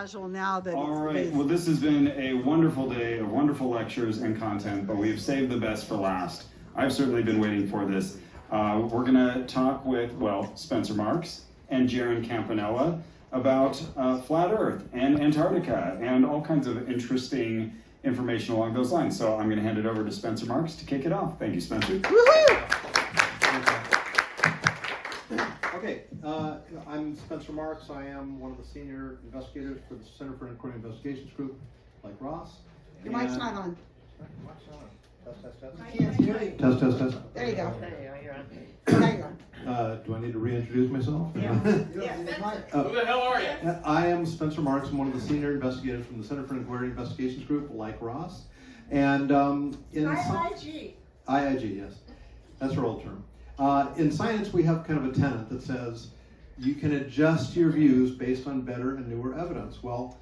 casual now that All right, well, this has been a wonderful day of wonderful lectures and content, but we've saved the best for last. I've certainly been waiting for this. We're going to talk with, well, Spencer Marks and Jeran Campanella about flat Earth and Antarctica and all kinds of interesting information along those lines. So I'm going to hand it over to Spencer Marks to kick it off. Thank you, Spencer. Okay, I'm Spencer Marks. I am one of the senior investigators for the Center for Inquiry Investigations Group, like Ross. Your mic's not on. Test. There you go. There you are. There you go. Do I need to reintroduce myself? Yeah. Who the hell are you? I am Spencer Marks. I'm one of the senior investigators from the Center for Inquiry Investigations Group, like Ross. And IIG. IIG, yes. That's our old term. In science, we have kind of a tenet that says you can adjust your views based on better and newer evidence. Well,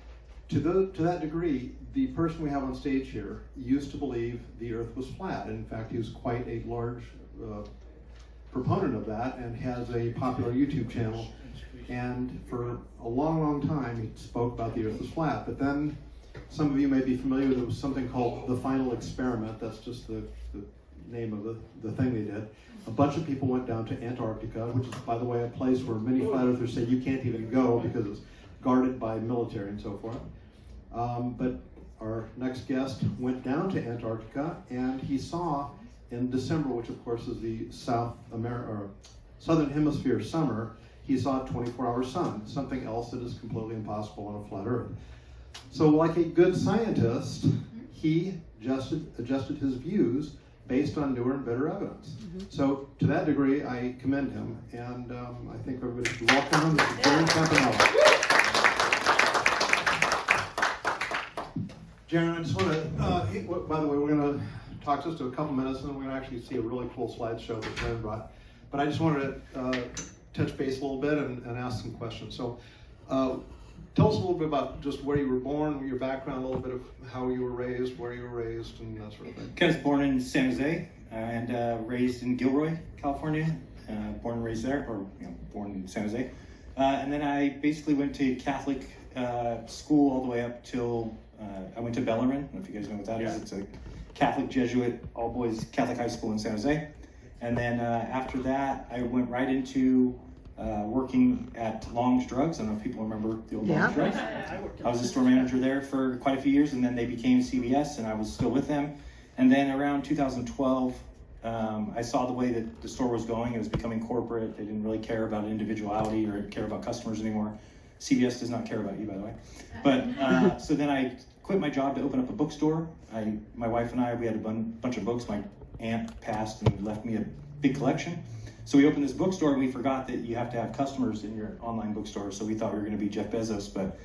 to that degree, the person we have on stage here used to believe the Earth was flat. In fact, he was quite a large proponent of that and has a popular YouTube channel. And for a long, long time, he spoke about the Earth was flat. But then, some of you may be familiar with, there was something called the final experiment. That's just the name of the thing they did. A bunch of people went down to Antarctica, which is, by the way, a place where many flat earthers say you can't even go because it's guarded by military and so forth. But our next guest went down to Antarctica, and he saw in December, which of course is the Southern Hemisphere summer, he saw a 24-hour sun, something else that is completely impossible on a flat Earth. So like a good scientist, he adjusted his views based on newer and better evidence. So to that degree, I commend him, and I think everybody should welcome him. This is Jeran Campanella. Jeran, I just want to, by the way, we're going to talk just a couple minutes, and then we're going to actually see a really cool slideshow that Jeran brought. But I just wanted to touch base a little bit and ask some questions. So tell us a little bit about just where you were born, your background, a little bit of how you were raised, where you were raised, and that sort of thing. I was born in San Jose and raised in Gilroy, California. Born and raised there, or born in San Jose. And then I basically went to Catholic school all the way up till I went to Bellarmine. I don't know if you guys know what that is. It's a Catholic Jesuit all-boys Catholic high school in San Jose. And then after that, I went right into working at Long's Drugs. I don't know if people remember the old Long's Drugs. I was a store manager there for quite a few years, and then they became CVS, and I was still with them. And then around 2012, I saw the way that the store was going. It was becoming corporate. They didn't really care about individuality or care about customers anymore. CVS does not care about you, by the way. But so then I quit my job to open up a bookstore. My wife and I, we had a bunch of books. My aunt passed and left me a big collection. So we opened this bookstore, and we forgot that you have to have customers in your online bookstore. So we thought we were going to be Jeff Bezos, but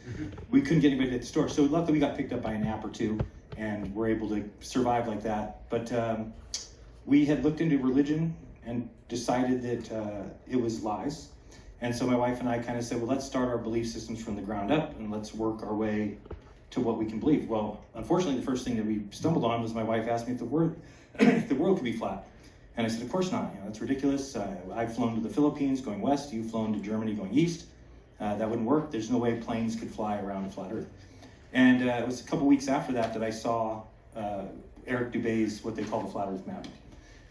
we couldn't get anybody at the store. So luckily we got picked up by an app or two, and we're able to survive like that. But we had looked into religion and decided that it was lies. And so my wife and I kind of said, well, let's start our belief systems from the ground up, and let's work our way to what we can believe. Well, unfortunately, the first thing that we stumbled on was my wife asked me if the world could be flat. And I said, of course not. That's ridiculous. I've flown to the Philippines going west. You've flown to Germany going east. That wouldn't work. There's no way planes could fly around a flat Earth. And it was a couple weeks after that I saw Eric Dubé's, what they call the flat Earth map.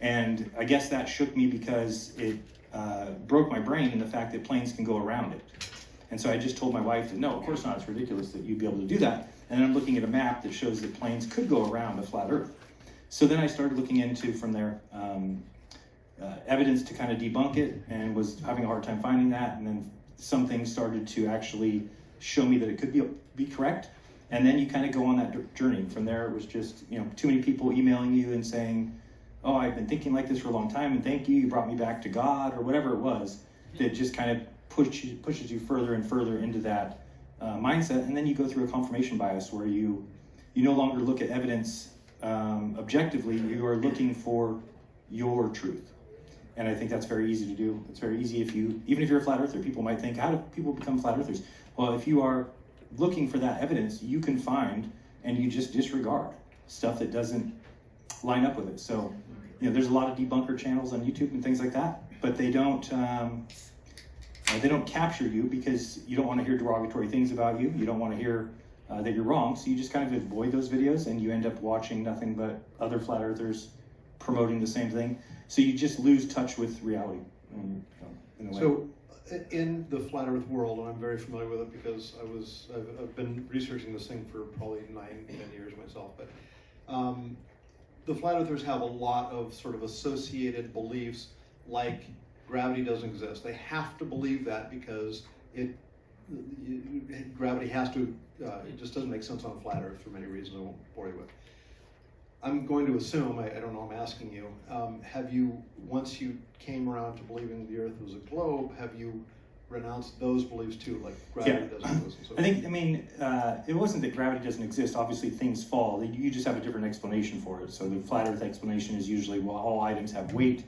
And I guess that shook me because it broke my brain in the fact that planes can go around it. And so I just told my wife that, no, of course not. It's ridiculous that you'd be able to do that. And then I'm looking at a map that shows that planes could go around a flat Earth. So then I started looking into, from there, evidence to kind of debunk it, and was having a hard time finding that. And then some things started to actually show me that it could be correct. And then you kind of go on that journey. From there, it was just, too many people emailing you and saying, oh, I've been thinking like this for a long time, and thank you, you brought me back to God, or whatever it was, that just kind of pushes you further and further into that mindset. And then you go through a confirmation bias where you no longer look at evidence objectively, you are looking for your truth. And I think that's very easy to do. It's very easy even if you're a flat earther, people might think, how do people become flat earthers? Well, if you are looking for that evidence, you can find, and you just disregard stuff that doesn't line up with it. So, there's a lot of debunker channels on YouTube and things like that, but they don't They don't capture you because you don't want to hear derogatory things about you. You don't want to hear that you're wrong, so you just kind of avoid those videos, and you end up watching nothing but other flat earthers promoting the same thing. So you just lose touch with reality. In a way. So, in the flat Earth world, and I'm very familiar with it because I've been researching this thing for probably 9-10 years myself. But the flat earthers have a lot of sort of associated beliefs, like gravity doesn't exist. They have to believe that because gravity has to. It just doesn't make sense on a flat Earth for many reasons I won't bore you with. I'm going to assume, I don't know, I'm asking you, have you, once you came around to believing the Earth was a globe, have you renounced those beliefs too, like gravity doesn't exist? And so it wasn't that gravity doesn't exist. Obviously things fall. You just have a different explanation for it. So the flat Earth explanation is usually, well, all items have weight,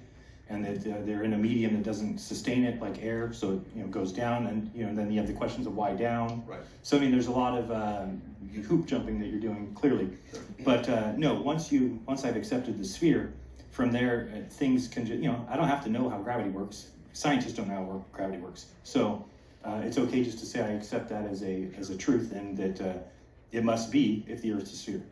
and that they're in a medium that doesn't sustain it, like air, so it goes down, and then you have the questions of why down. Right. So there's a lot of hoop jumping that you're doing, clearly. Sure. But no, once I've accepted the sphere, from there things can I don't have to know how gravity works. Scientists don't know how gravity works. So it's okay just to say I accept that as a truth, and that it must be if the Earth's a sphere.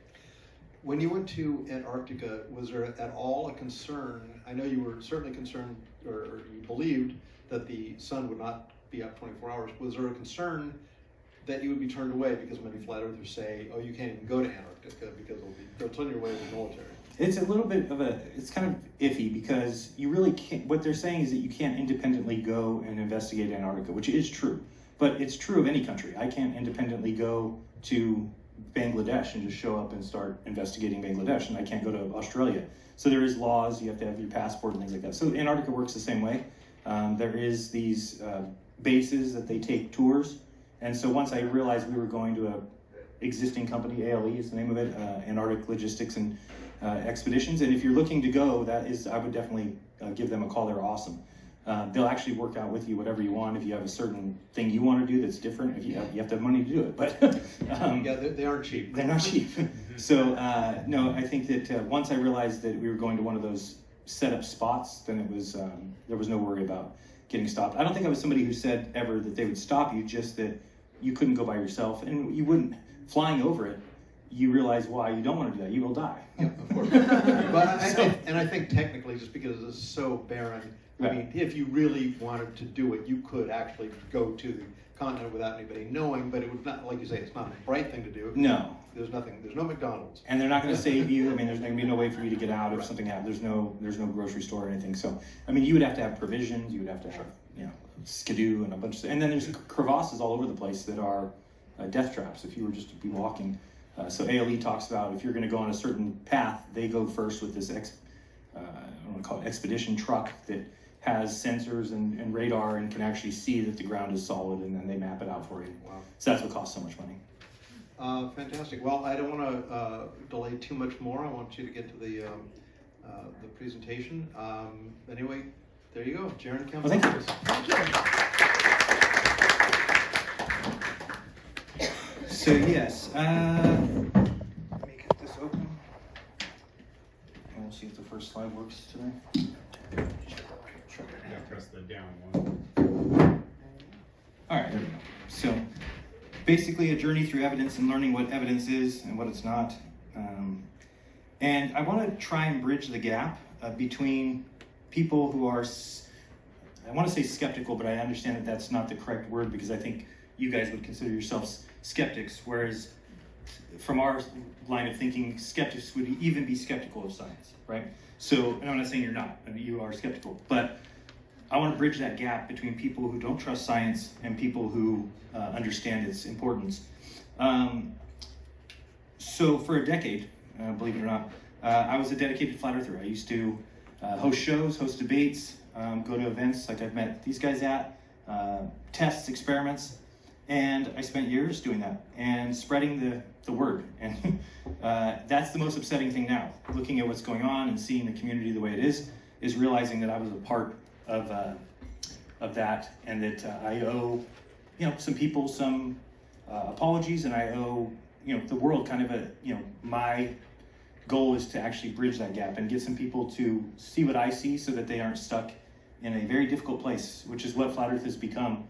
When you went to Antarctica, was there at all a concern? I know you were certainly concerned, or you believed that the sun would not be up 24 hours. Was there a concern that you would be turned away because many flat earthers say, oh, you can't even go to Antarctica because they'll turn you away with the military? It's a little bit of it's kind of iffy because you really can't, what they're saying is that you can't independently go and investigate Antarctica, which is true. But it's true of any country. I can't independently go to Bangladesh and just show up and start investigating Bangladesh, and I can't go to Australia. So there is laws, you have to have your passport and things like that. So Antarctica works the same way. There is these bases that they take tours, and so once I realized we were going to a existing company, ALE is the name of it, Antarctic Logistics and Expeditions, and if you're looking to go, I would definitely give them a call. They're awesome. They'll actually work out with you whatever you want. If you have a certain thing you want to do that's different, you have to have money to do it. But yeah, they aren't cheap. They're not cheap. So no, I think that once I realized that we were going to one of those set up spots, then it was there was no worry about getting stopped. I don't think I was somebody who said ever that they would stop you, just that you couldn't go by yourself, and you wouldn't. Flying over it, you realize why you don't want to do that. You will die. Yeah, of course. But I think technically, just because it's so barren, right. I mean, if you really wanted to do it, you could actually go to the continent without anybody knowing, but it would not, like you say, it's not a bright thing to do. No. There's no McDonald's. And they're not going to save you. I mean, there's going to be no way for you to get out if something happens. There's no grocery store or anything. So, I mean, you would have to have provisions. You would have to have, skidoo and a bunch of, and then there's crevasses all over the place that are death traps if you were just to be walking. So ALE talks about if you're going to go on a certain path, they go first with this, I don't want to call it expedition truck that has sensors and radar and can actually see that the ground is solid, and then they map it out for you. Wow. So that's what costs so much money. Fantastic. Well, I don't want to delay too much more. I want you to get to the presentation. Anyway, there you go, Jeran Campanella. Well, thank you. So yes, let me get this open. And we'll see if the first slide works today. Yeah, press the down one. All right, there we go. So basically a journey through evidence and learning what evidence is and what it's not. And I want to try and bridge the gap between people who are, I want to say skeptical, but I understand that that's not the correct word, because I think you guys would consider yourselves skeptics, whereas from our line of thinking, skeptics would even be skeptical of science, right? So, and I'm not saying you're not, I mean, you are skeptical, but I want to bridge that gap between people who don't trust science and people who understand its importance. So for a decade, believe it or not, I was a dedicated flat earther. I used to host shows, host debates, go to events like I've met these guys at, tests, experiments, and I spent years doing that and spreading the word. And that's the most upsetting thing now, looking at what's going on and seeing the community the way it is realizing that I was a part of that, and that I owe some people some apologies, and I owe the world kind of my goal is to actually bridge that gap and get some people to see what I see so that they aren't stuck in a very difficult place, which is what Flat Earth has become.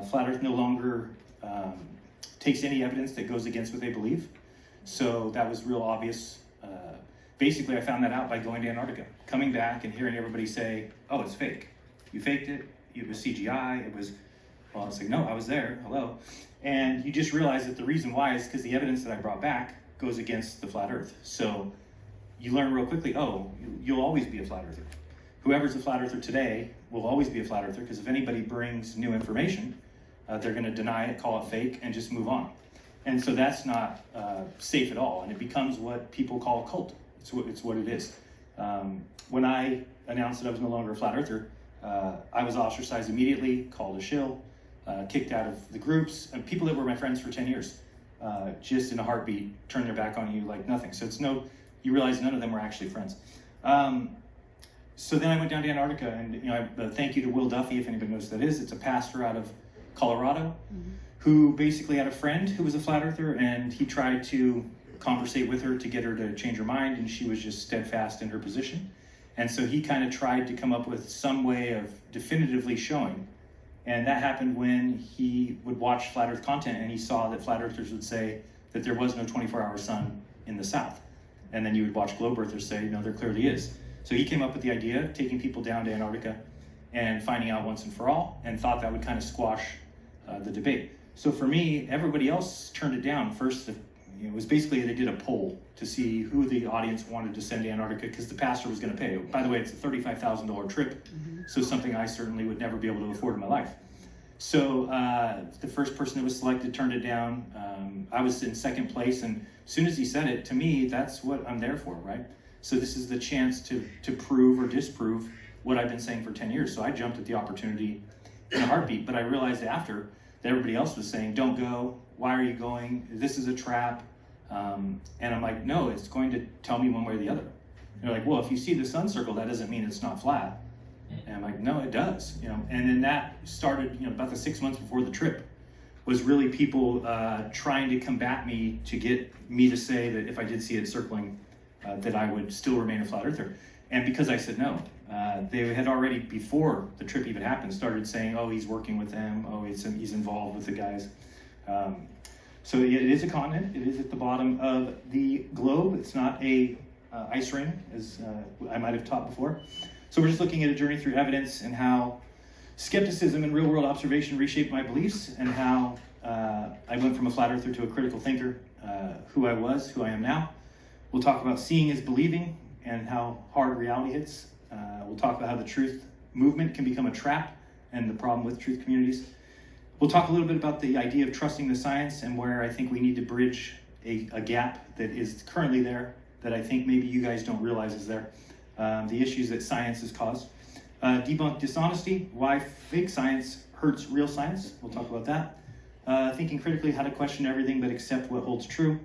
Flat Earth no longer takes any evidence that goes against what they believe. So that was real obvious. Basically, I found that out by going to Antarctica, coming back and hearing everybody say, oh, it's fake. You faked it. It was CGI. It was, well, I was like, no, I was there. Hello. And you just realize that the reason why is because the evidence that I brought back goes against the Flat Earth. So you learn real quickly, oh, you'll always be a Flat Earther. Whoever's a Flat Earther today will always be a Flat Earther, because if anybody brings new information, they're going to deny it, call it fake, and just move on. And so that's not safe at all, and it becomes what people call a cult. It's what it is. When I announced that I was no longer a Flat Earther, I was ostracized immediately, called a shill, kicked out of the groups, and people that were my friends for 10 years, just in a heartbeat, turn their back on you like nothing. So you realize none of them were actually friends. So then I went down to Antarctica, and thank you to Will Duffy, if anybody knows who that is. It's a pastor out of Colorado, who basically had a friend who was a Flat Earther, and he tried to conversate with her to get her to change her mind, and she was just steadfast in her position. And so he kind of tried to come up with some way of definitively showing. And that happened when he would watch Flat Earth content, and he saw that Flat Earthers would say that there was no 24-hour sun in the south. And then you would watch Globe Earthers say, no, there clearly is. So he came up with the idea of taking people down to Antarctica and finding out once and for all, and thought that would kind of squash the debate. So for me, everybody else turned it down. First, it was basically they did a poll to see who the audience wanted to send to Antarctica, because the pastor was going to pay. By the way, it's a $35,000 trip, so something I certainly would never be able to afford in my life. So the first person that was selected turned it down. I was in second place, and as soon as he said it, to me, that's what I'm there for, right? So this is the chance to prove or disprove what I've been saying for 10 years. So I jumped at the opportunity in a heartbeat, but I realized after that everybody else was saying, don't go, why are you going, this is a trap. And I'm like, no, it's going to tell me one way or the other. And they're like, well, if you see the sun circle, that doesn't mean it's not flat. And I'm like, no, it does. And then that started, about the 6 months before the trip, was really people trying to combat me to get me to say that if I did see it circling, that I would still remain a Flat Earther. And because I said no, they had already, before the trip even happened, started saying, oh, he's working with them, oh, he's involved with the guys. So it is a continent. It is at the bottom of the globe. It's not a ice ring, as I might have taught before. So we're just looking at a journey through evidence and how skepticism and real-world observation reshaped my beliefs, and how I went from a Flat Earther to a critical thinker, who I was, who I am now. We'll talk about seeing is believing and how hard reality hits. We'll talk about how the truth movement can become a trap and the problem with truth communities. We'll talk a little bit about the idea of trusting the science and where I think we need to bridge a gap that is currently there that I think maybe you guys don't realize is there. The issues that science has caused. Debunk dishonesty, why fake science hurts real science. We'll talk about that. Thinking critically, how to question everything but accept what holds true.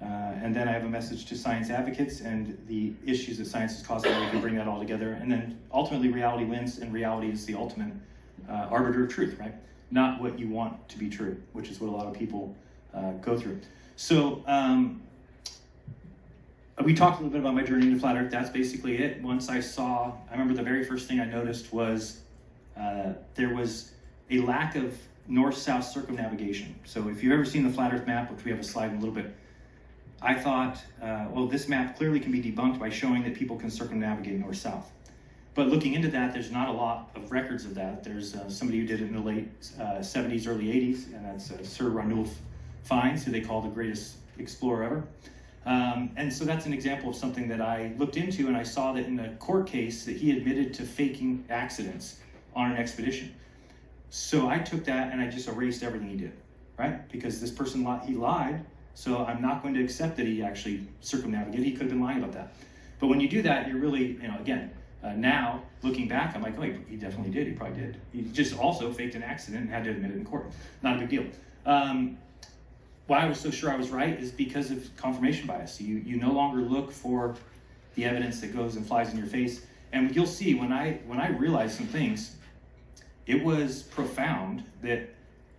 And then I have a message to science advocates and the issues that science has caused, how we can bring that all together. And then ultimately reality wins, and reality is the ultimate arbiter of truth, right? Not what you want to be true, which is what a lot of people go through. So we talked a little bit about my journey into Flat Earth. That's basically it. Once I remember the very first thing I noticed was there was a lack of north-south circumnavigation. So if you've ever seen the Flat Earth map, which we have a slide in a little bit, I thought, well, this map clearly can be debunked by showing that people can circumnavigate north-south. But looking into that, there's not a lot of records of that. There's somebody who did it in the late 70s, early 80s, and that's Sir Ranulph Fiennes, who they call the greatest explorer ever. And so that's an example of something that I looked into, and I saw that in a court case that he admitted to faking accidents on an expedition. So I took that and I just erased everything he did, right? Because this person, he lied, so I'm not going to accept that he actually circumnavigated. He could have been lying about that. But when you do that, you're really, again, now looking back, I'm like, oh, he definitely did. He probably did. He just also faked an accident and had to admit it in court. Not a big deal. Why I was so sure I was right is because of confirmation bias. You no longer look for the evidence that goes and flies in your face. And you'll see when I realized some things, it was profound that,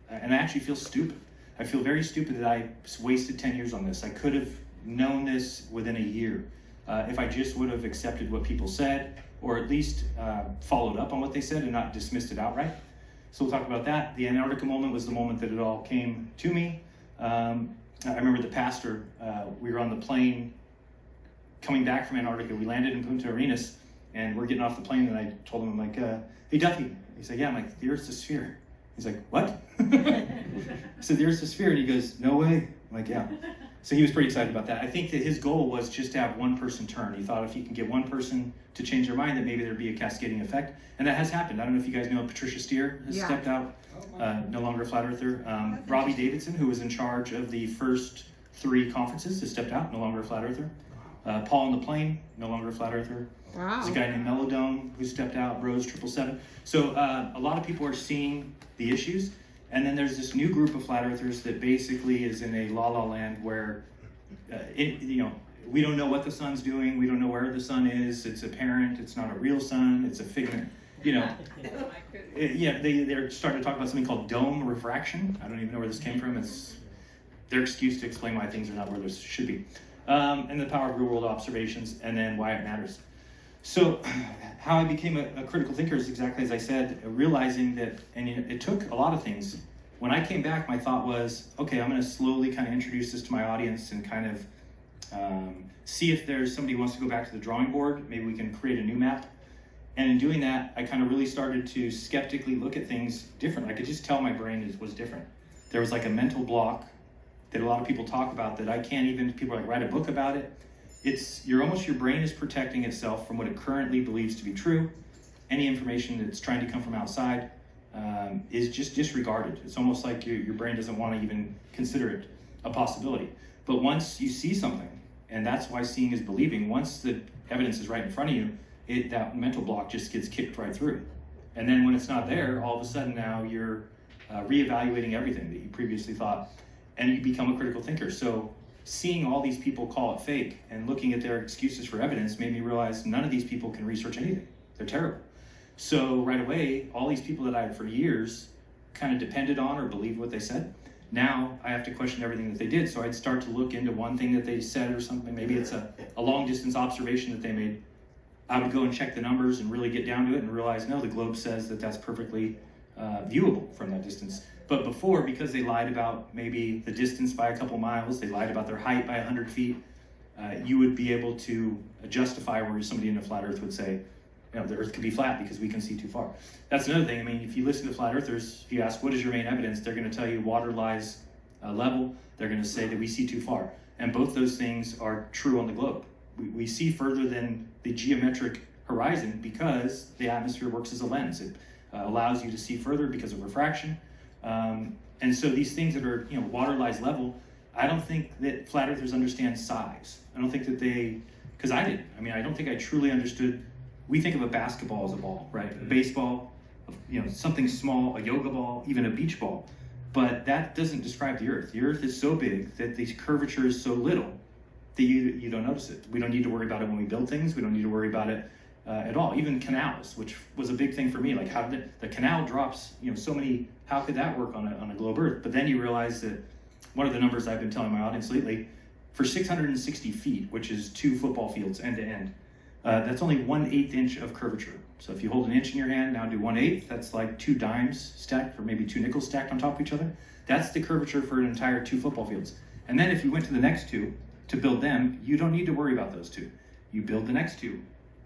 and I actually feel stupid. I feel very stupid that I wasted 10 years on this. I could have known this within a year. if I just would have accepted what people said, or at least followed up on what they said and not dismissed it outright. So we'll talk about that. The Antarctica moment was the moment that it all came to me. I remember the pastor, we were on the plane coming back from Antarctica. We landed in Punta Arenas, and we're getting off the plane, and I told him, I'm like, hey Duffy. He's like, yeah. I'm like, the Earth's a sphere. He's like, what? I said, the Earth's a sphere, and he goes, no way. I'm like, yeah. So he was pretty excited about that. I think that his goal was just to have one person turn. He thought if he can get one person to change their mind, that maybe there'd be a cascading effect. And that has happened. I don't know if you guys know Patricia Steer has stepped out, no longer a flat earther. Robbie Davidson, who was in charge of the first 3 conferences, has stepped out, no longer a flat earther. Paul on the plane, no longer a flat earther. Wow. There's a guy named Melodome who stepped out, Rose 777. So a lot of people are seeing the issues. And then there's this new group of flat earthers that basically is in a la-la land where, we don't know what the sun's doing. We don't know where the sun is. It's apparent. It's not a real sun. It's a figment. They're starting to talk about something called dome refraction. I don't even know where this came from. It's their excuse to explain why things are not where they should be. And the power of real-world observations, and then why it matters. So how I became a critical thinker is exactly as I said, realizing that, and it took a lot of things. When I came back, my thought was, okay, I'm going to slowly kind of introduce this to my audience and kind of see if there's somebody who wants to go back to the drawing board. Maybe we can create a new map. And in doing that, I kind of really started to skeptically look at things differently. I could just tell my brain was different. There was like a mental block that a lot of people talk about that I can't even, people are like, write a book about it. Your brain is protecting itself from what it currently believes to be true. Any information that's trying to come from outside is just disregarded. It's almost like your brain doesn't want to even consider it a possibility. But once you see something, and that's why seeing is believing, once the evidence is right in front of you, that mental block just gets kicked right through. And then when it's not there, all of a sudden now you're reevaluating everything that you previously thought, and you become a critical thinker. So seeing all these people call it fake and looking at their excuses for evidence made me realize none of these people can research anything. They're terrible. So right away, all these people that I had for years kind of depended on or believed what they said. Now I have to question everything that they did. So I'd start to look into one thing that they said or something. Maybe it's a long distance observation that they made. I would go and check the numbers and really get down to it and realize, no, the globe says that that's perfectly viewable from that distance. But before, because they lied about maybe the distance by a couple miles, they lied about their height by 100 feet, you would be able to justify where somebody in a flat earth would say, the earth could be flat because we can see too far. That's another thing. I mean, if you listen to flat earthers, if you ask, what is your main evidence? They're going to tell you water lies level. They're going to say that we see too far. And both those things are true on the globe. We see further than the geometric horizon because the atmosphere works as a lens. It allows you to see further because of refraction. And so these things that are, water lies level, I don't think that flat earthers understand size. I don't think that because I didn't. I mean, I don't think I truly understood. We think of a basketball as a ball, right? A baseball, something small, a yoga ball, even a beach ball. But that doesn't describe the earth. The earth is so big that the curvature is so little that you don't notice it. We don't need to worry about it when we build things. We don't need to worry about it at all. Even canals, which was a big thing for me. Like how did the canal drops, so many, how could that work on a globe earth? But then you realize that one of the numbers I've been telling my audience lately, for 660 feet, which is 2 football fields end to end, that's only 1/8 inch of curvature. So if you hold an inch in your hand, now do 1/8, that's like 2 dimes stacked, or maybe 2 nickels stacked on top of each other. That's the curvature for an entire 2 football fields. And then if you went to the next 2 to build them, you don't need to worry about those 2. You build the next 2,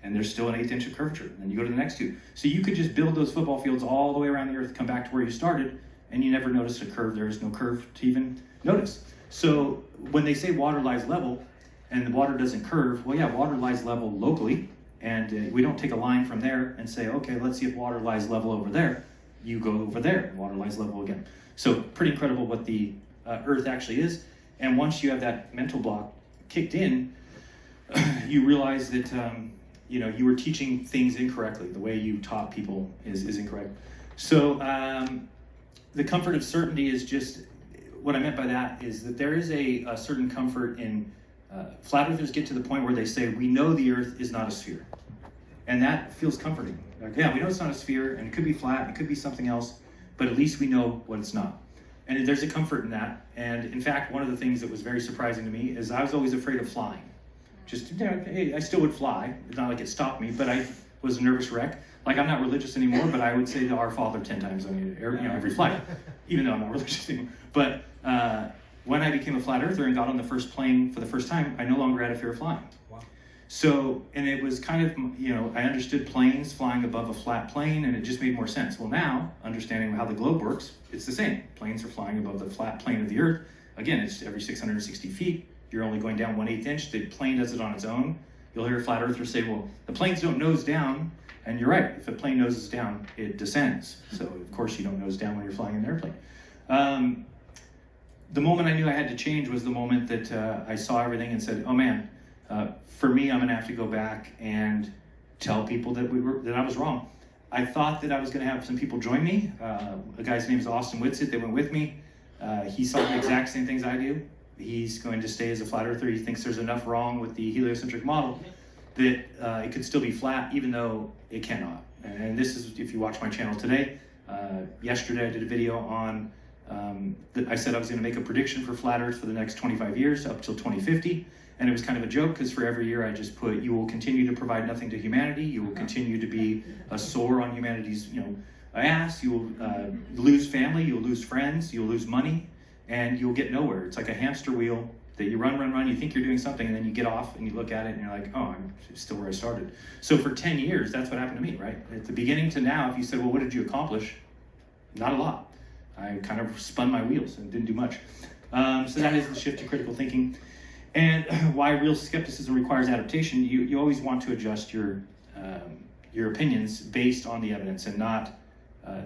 and there's still an 1/8 inch of curvature. And then you go to the next 2. So you could just build those football fields all the way around the earth, come back to where you started, and you never noticed a curve. There is no curve to even notice. So when they say water lies level, and the water doesn't curve, well, yeah, water lies level locally, and we don't take a line from there and say, okay, let's see if water lies level over there. You go over there, water lies level again. So pretty incredible what the earth actually is. And once you have that mental block kicked in, you realize that you were teaching things incorrectly. The way you taught people is incorrect. So the comfort of certainty is just, what I meant by that is that there is a certain comfort in flat earthers get to the point where they say, we know the earth is not a sphere. And that feels comforting. Like, yeah, we know it's not a sphere, and it could be flat, it could be something else, but at least we know what it's not. And there's a comfort in that. And in fact, one of the things that was very surprising to me is I was always afraid of flying. Just, you know, hey, I still would fly. It's not like it stopped me, but I was a nervous wreck. Like, I'm not religious anymore, but I would say the Our Father 10 times on every flight, even though I'm not religious anymore. But when I became a flat earther and got on the first plane for the first time, I no longer had a fear of flying. Wow. So, and it was kind of, you know, I understood planes flying above a flat plane, and it just made more sense. Well, now, understanding how the globe works, it's the same. Planes are flying above the flat plane of the Earth. Again, it's every 660 feet. You're only going down 1/8 inch. The plane does it on its own. You'll hear a flat earther say, well, the planes don't nose down. And you're right, if a plane noses down, it descends. So of course you don't nose down when you're flying an airplane. The moment I knew I had to change was the moment that I saw everything and said, oh man, for me, I'm gonna have to go back and tell people that I was wrong. I thought that I was gonna have some people join me. A guy's name is Austin Whitsitt, they went with me. He saw the exact same things I do. He's going to stay as a flat earther. He thinks there's enough wrong with the heliocentric model that it could still be flat, even though it cannot. And this is, if you watch my channel today, yesterday I did a video on, I said I was gonna make a prediction for flat Earth for the next 25 years, up till 2050. And it was kind of a joke, because for every year I just put, you will continue to provide nothing to humanity, you will continue to be a sore on humanity's, you know, ass, you will lose family, you'll lose friends, you'll lose money, and you'll get nowhere. It's like a hamster wheel that you run, you think you're doing something, and then you get off and you look at it and you're like, oh, I'm still where I started. So for 10 years, that's what happened to me, right? At the beginning to now, if you said, well, what did you accomplish? Not a lot. I kind of spun my wheels and didn't do much. So that is the shift to critical thinking. And why real skepticism requires adaptation, you always want to adjust your opinions based on the evidence, and not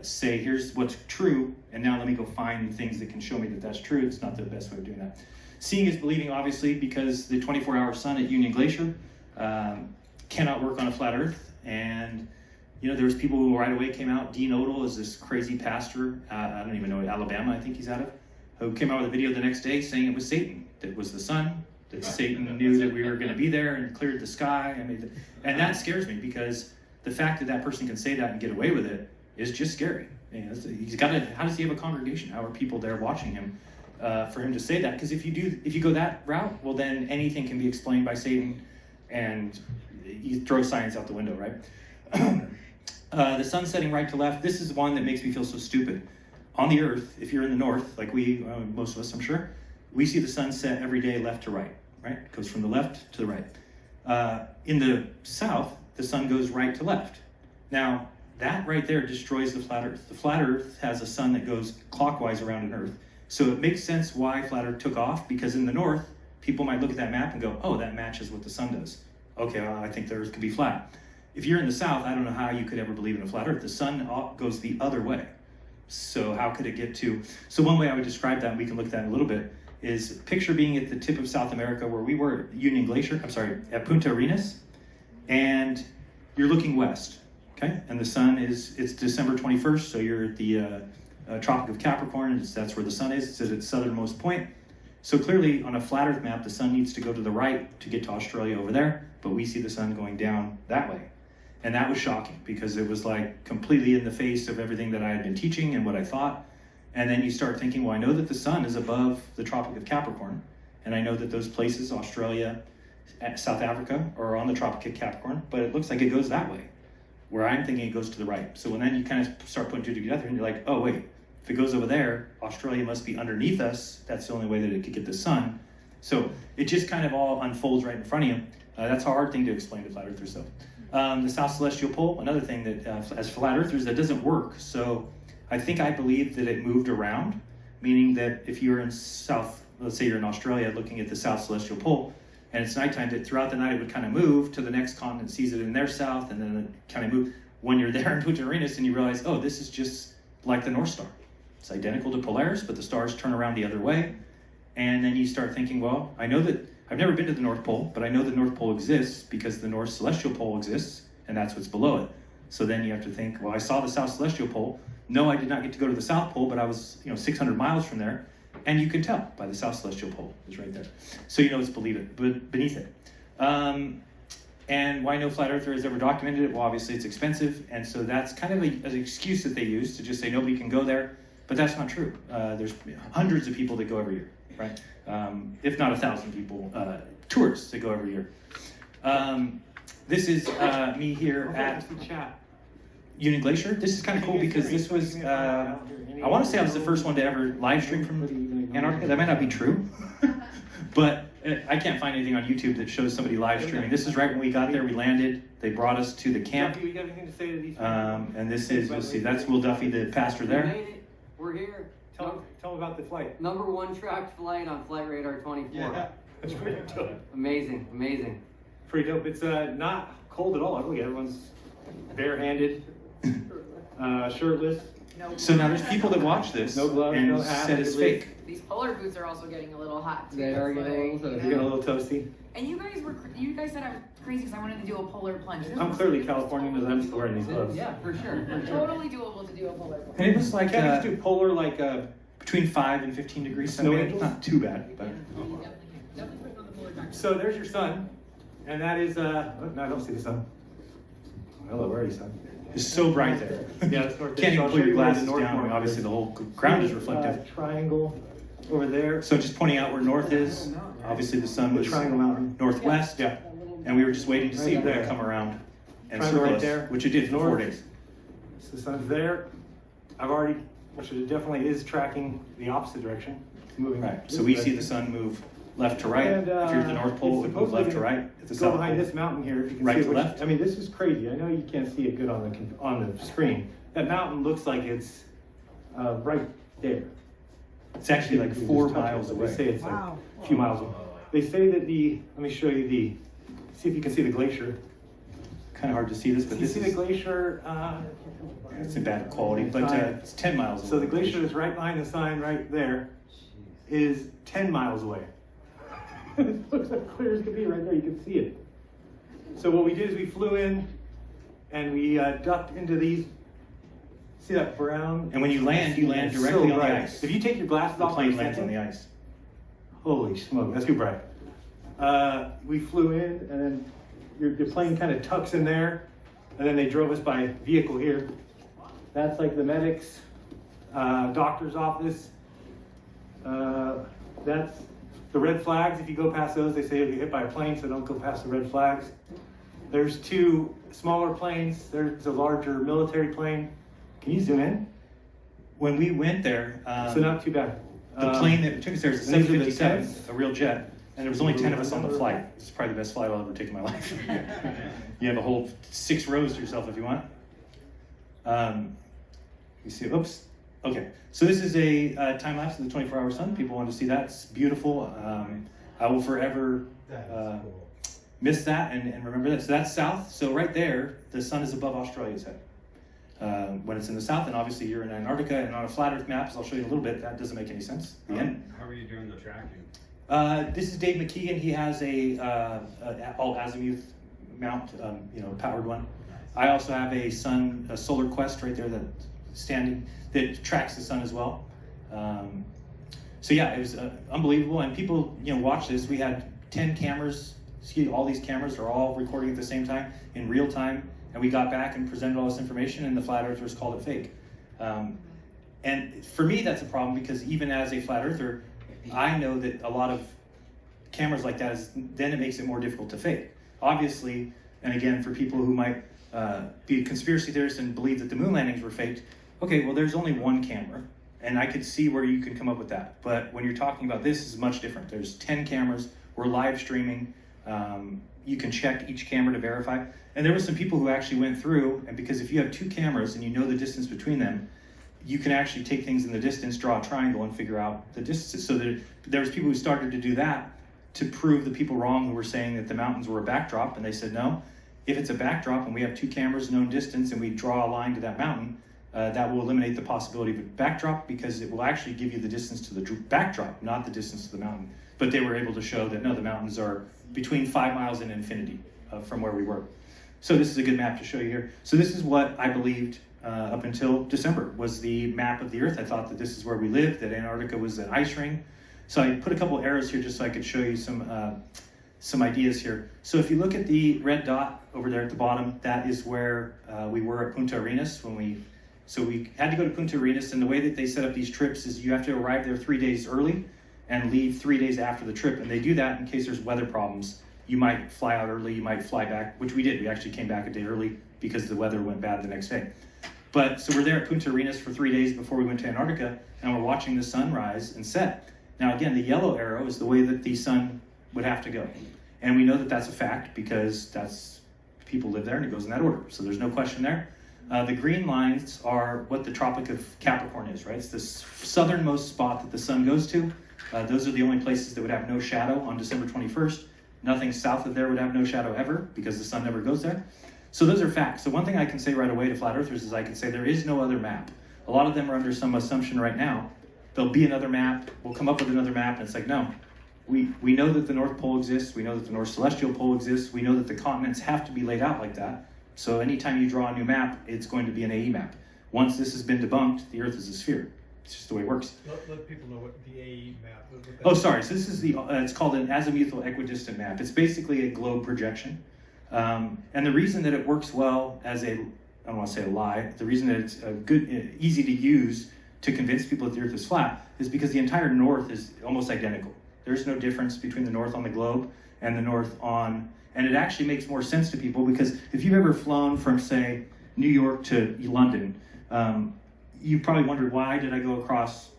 say, here's what's true, and now let me go find things that can show me that that's true. It's not the best way of doing that. Seeing is believing, obviously, because the 24-hour sun at Union Glacier cannot work on a flat Earth. And you know, there was people who right away came out. Dean Odell is this crazy pastor, I don't even know, Alabama, I think he's out of, who came out with a video the next day saying it was Satan that was the sun, that Satan knew that we were going to be there and cleared the sky. And that scares me, because the fact that that person can say that and get away with it is just scary. You know, he's got to, how does he have a congregation? How are people there watching him? For him to say that, because if you go that route, well, then anything can be explained by Satan, and you throw science out the window, right? The sun setting right to left, this is one that makes me feel so stupid. On the Earth, if you're in the north, like most of us, I'm sure, we see the sun set every day left to right? It goes from the left to the right. In the south, the sun goes right to left. Now, that right there destroys the flat Earth. The flat Earth has a sun that goes clockwise around an Earth. So it makes sense why flat Earth took off, because in the north, people might look at that map and go, oh, that matches what the sun does. Okay, well, I think the Earth could be flat. If you're in the south, I don't know how you could ever believe in a flat Earth. The sun goes the other way. So how could it get to? So one way I would describe that, and we can look at that in a little bit, is picture being at the tip of South America where we were at Union Glacier, at Punta Arenas, and you're looking west, okay? And the sun it's December 21st, so you're at the Tropic of Capricorn, that's where the sun is. It's at its southernmost point. So clearly on a flat Earth map, the sun needs to go to the right to get to Australia over there, but we see the sun going down that way. And that was shocking, because it was like completely in the face of everything that I had been teaching and what I thought. And then you start thinking, well, I know that the sun is above the Tropic of Capricorn, and I know that those places, Australia, South Africa, are on the Tropic of Capricorn, but it looks like it goes that way, where I'm thinking it goes to the right. So when then you kind of start putting two together, and you're like, oh wait, if it goes over there, Australia must be underneath us. That's the only way that it could get the sun. So it just kind of all unfolds right in front of you. That's a hard thing to explain to flat earthers, though. The South Celestial Pole, another thing that, as flat earthers, that doesn't work. So I believe that it moved around, meaning that if you're in South, let's say you're in Australia looking at the South Celestial Pole, and it's nighttime, that throughout the night it would kind of move to the next continent, sees it in their south, and then it kind of move. When you're there in Punta Arenas and you realize, oh, this is just like the North Star. It's identical to Polaris, but the stars turn around the other way. And then you start thinking, well, I know that I've never been to the North Pole, but I know the North Pole exists because the North Celestial Pole exists, and that's what's below it. So then you have to think, well, I saw the South Celestial Pole. No, I did not get to go to the South Pole, but I was 600 miles from there. And you can tell by the South Celestial Pole is right there. So you know it's beneath it. And why no flat earther has ever documented it? Well, obviously it's expensive, and so that's kind of an excuse that they use to just say nobody can go there. but that's not true. There's hundreds of people that go every year, right? If not 1,000 people, tourists that go every year. This is me here at Union Glacier. This is kind of cool because this was, I want to say I was the first one to ever live stream from Antarctica. That might not be true, but I can't find anything on YouTube that shows somebody live streaming. This is right when we got there. We landed. They brought us to the camp. Duffy, you got anything to say to these And this is, you'll see, that's Will Duffy, the pastor We there. made it. We're here. Tell them about the flight. #1 tracked flight on Flight Radar 24. Yeah, that's pretty dope. Amazing, amazing. Pretty dope. It's not cold at all. Look, everyone's barehanded, shirtless. So now there's people that watch this No gloves, and no hat, said it's no lids. fake. These polar boots are also getting a little hot too. They are getting a little It's getting a little toasty. And you guys said I'm crazy because I wanted to do a polar plunge. This I'm was- clearly Californian because I'm still wearing these gloves. Yeah, for sure. Totally doable to do a polar plunge. And it was like Can't you just do polar like between 5 and 15 degrees. Snow I mean, angels? not too bad, but Definitely put it on the polar plunge. So there's your sun, and that is no, I don't see the sun. Hello, where are you, sun? it's so bright there. Yeah, it's north. Can't So even I'll pull show your you where the glasses north down. mark Obviously, is. the whole ground is reflective. Triangle over there. So just pointing out where north is. Obviously, the sun The was Triangle Mountain. northwest. Yeah. And we were just waiting to see Right if it there. would come around and Triangle circle right us, there. which it did for 4 North. days. So the sun's there. I've already, which it definitely is tracking the opposite direction. It's moving. Right. this So we see direction. the sun move left to right. And, If you're at the North Pole, it would move left to right. At the Go South behind Pole, this mountain here, if you can right see it. to which- left. I mean, this is crazy. I know you can't see it good on the screen. That mountain looks like it's right there. it's actually like You can 4 just touch it, miles but away. They say it's like Wow. a few miles away. They say that let me show you see if you can see the glacier. Kind of hard to see this, but You this see the is glacier, it's in bad quality, but it's 10 miles away. so the glacier that's right behind the sign right there is 10 miles away. It looks as clear as can be right there, you can see it. So what we did is we flew in and we ducked into these, see that brown? And when you land It's directly so on the bright. ice. If you take your glasses The off for a plane lands on second, the ice. holy smoke, that's too bright. We flew in and then your plane kind of tucks in there and then they drove us by vehicle here. That's like the medics, doctor's office. That's the red flags. If you go past those, they say you'll get hit by a plane, so don't go past the red flags. There's 2 smaller planes. There's a larger military plane. Can you zoom in? When we went there, So not too bad. the plane that took us there is a and these are the 757, tents. a real jet, and there was only 10 of us on the flight. This is probably the best flight I'll ever take in my life. You have a whole 6 rows to yourself if you want. You see, oops. Okay, so this is a time lapse of the 24-hour sun. People want to see that. It's beautiful. I will forever miss that and remember that. So that's south. So right there, the sun is above Australia's head. When it's in the south, and obviously you're in Antarctica, and on a flat Earth map, as I'll show you in a little bit, that doesn't make any sense. The end. How are you doing the tracking? This is Dave McKeegan. He has a all azimuth mount, powered one. I also have a solar quest right there that tracks the sun as well. So yeah, it was unbelievable, and people watch this. We had 10 cameras. All these cameras are all recording at the same time in real time, and we got back and presented all this information, and the flat earthers called it fake. And for me, that's a problem because even as a flat earther, I know that a lot of cameras like that then it makes it more difficult to fake. Obviously, and again, for people who might be conspiracy theorists and believe that the moon landings were faked, okay, well, there's only one camera, and I could see where you can come up with that. But when you're talking about this, it's much different. There's 10 cameras. We're live streaming. You can check each camera to verify. And there were some people who actually went through, and because if you have 2 cameras and you know the distance between them, you can actually take things in the distance, draw a triangle, and figure out the distances. So there was people who started to do that to prove the people wrong who were saying that the mountains were a backdrop, and they said, no, if it's a backdrop and we have 2 cameras, known distance, and we draw a line to that mountain, that will eliminate the possibility of a backdrop because it will actually give you the distance to the backdrop, not the distance to the mountain. But they were able to show that, no, the mountains are between 5 miles and infinity from where we were. So this is a good map to show you here. So this is what I believed up until December was the map of the Earth. I thought that this is where we lived, that Antarctica was an ice ring. So I put a couple arrows here just so I could show you some ideas here. So if you look at the red dot over there at the bottom, that is where we were at Punta Arenas when we So we had to go to Punta Arenas, and the way that they set up these trips is you have to arrive there 3 days early and leave 3 days after the trip. And they do that in case there's weather problems. You might fly out early, you might fly back, which we did. We actually came back a day early because the weather went bad the next day. But so we're there at Punta Arenas for 3 days before we went to Antarctica, and we're watching the sun rise and set. Now again, the yellow arrow is the way that the sun would have to go. And we know that that's a fact because that's people live there and it goes in that order. So there's no question there. The green lines are what the Tropic of Capricorn is, right? It's the southernmost spot that the sun goes to. Those are the only places that would have no shadow on December 21st. Nothing south of there would have no shadow ever because the sun never goes there. So those are facts. So one thing I can say right away to flat earthers is I can say there is no other map. A lot of them are under some assumption right now. There'll be another map. We'll come up with another map. And it's like, no. We know that the North Pole exists. We know that the North Celestial Pole exists. We know that the continents have to be laid out like that. So anytime you draw a new map, it's going to be an AE map. Once this has been debunked, the Earth is a sphere. It's just the way it works. Let people know what the AE map is. Oh, sorry. So this is it's called an azimuthal equidistant map. It's basically a globe projection. And the reason that it works well as I don't want to say a lie, the reason that it's good, easy to use to convince people that the Earth is flat is because the entire North is almost identical. There's no difference between the North on the globe and the North on, and it actually makes more sense to people because if you've ever flown from, say, New York to London, you probably wondered, why did I go across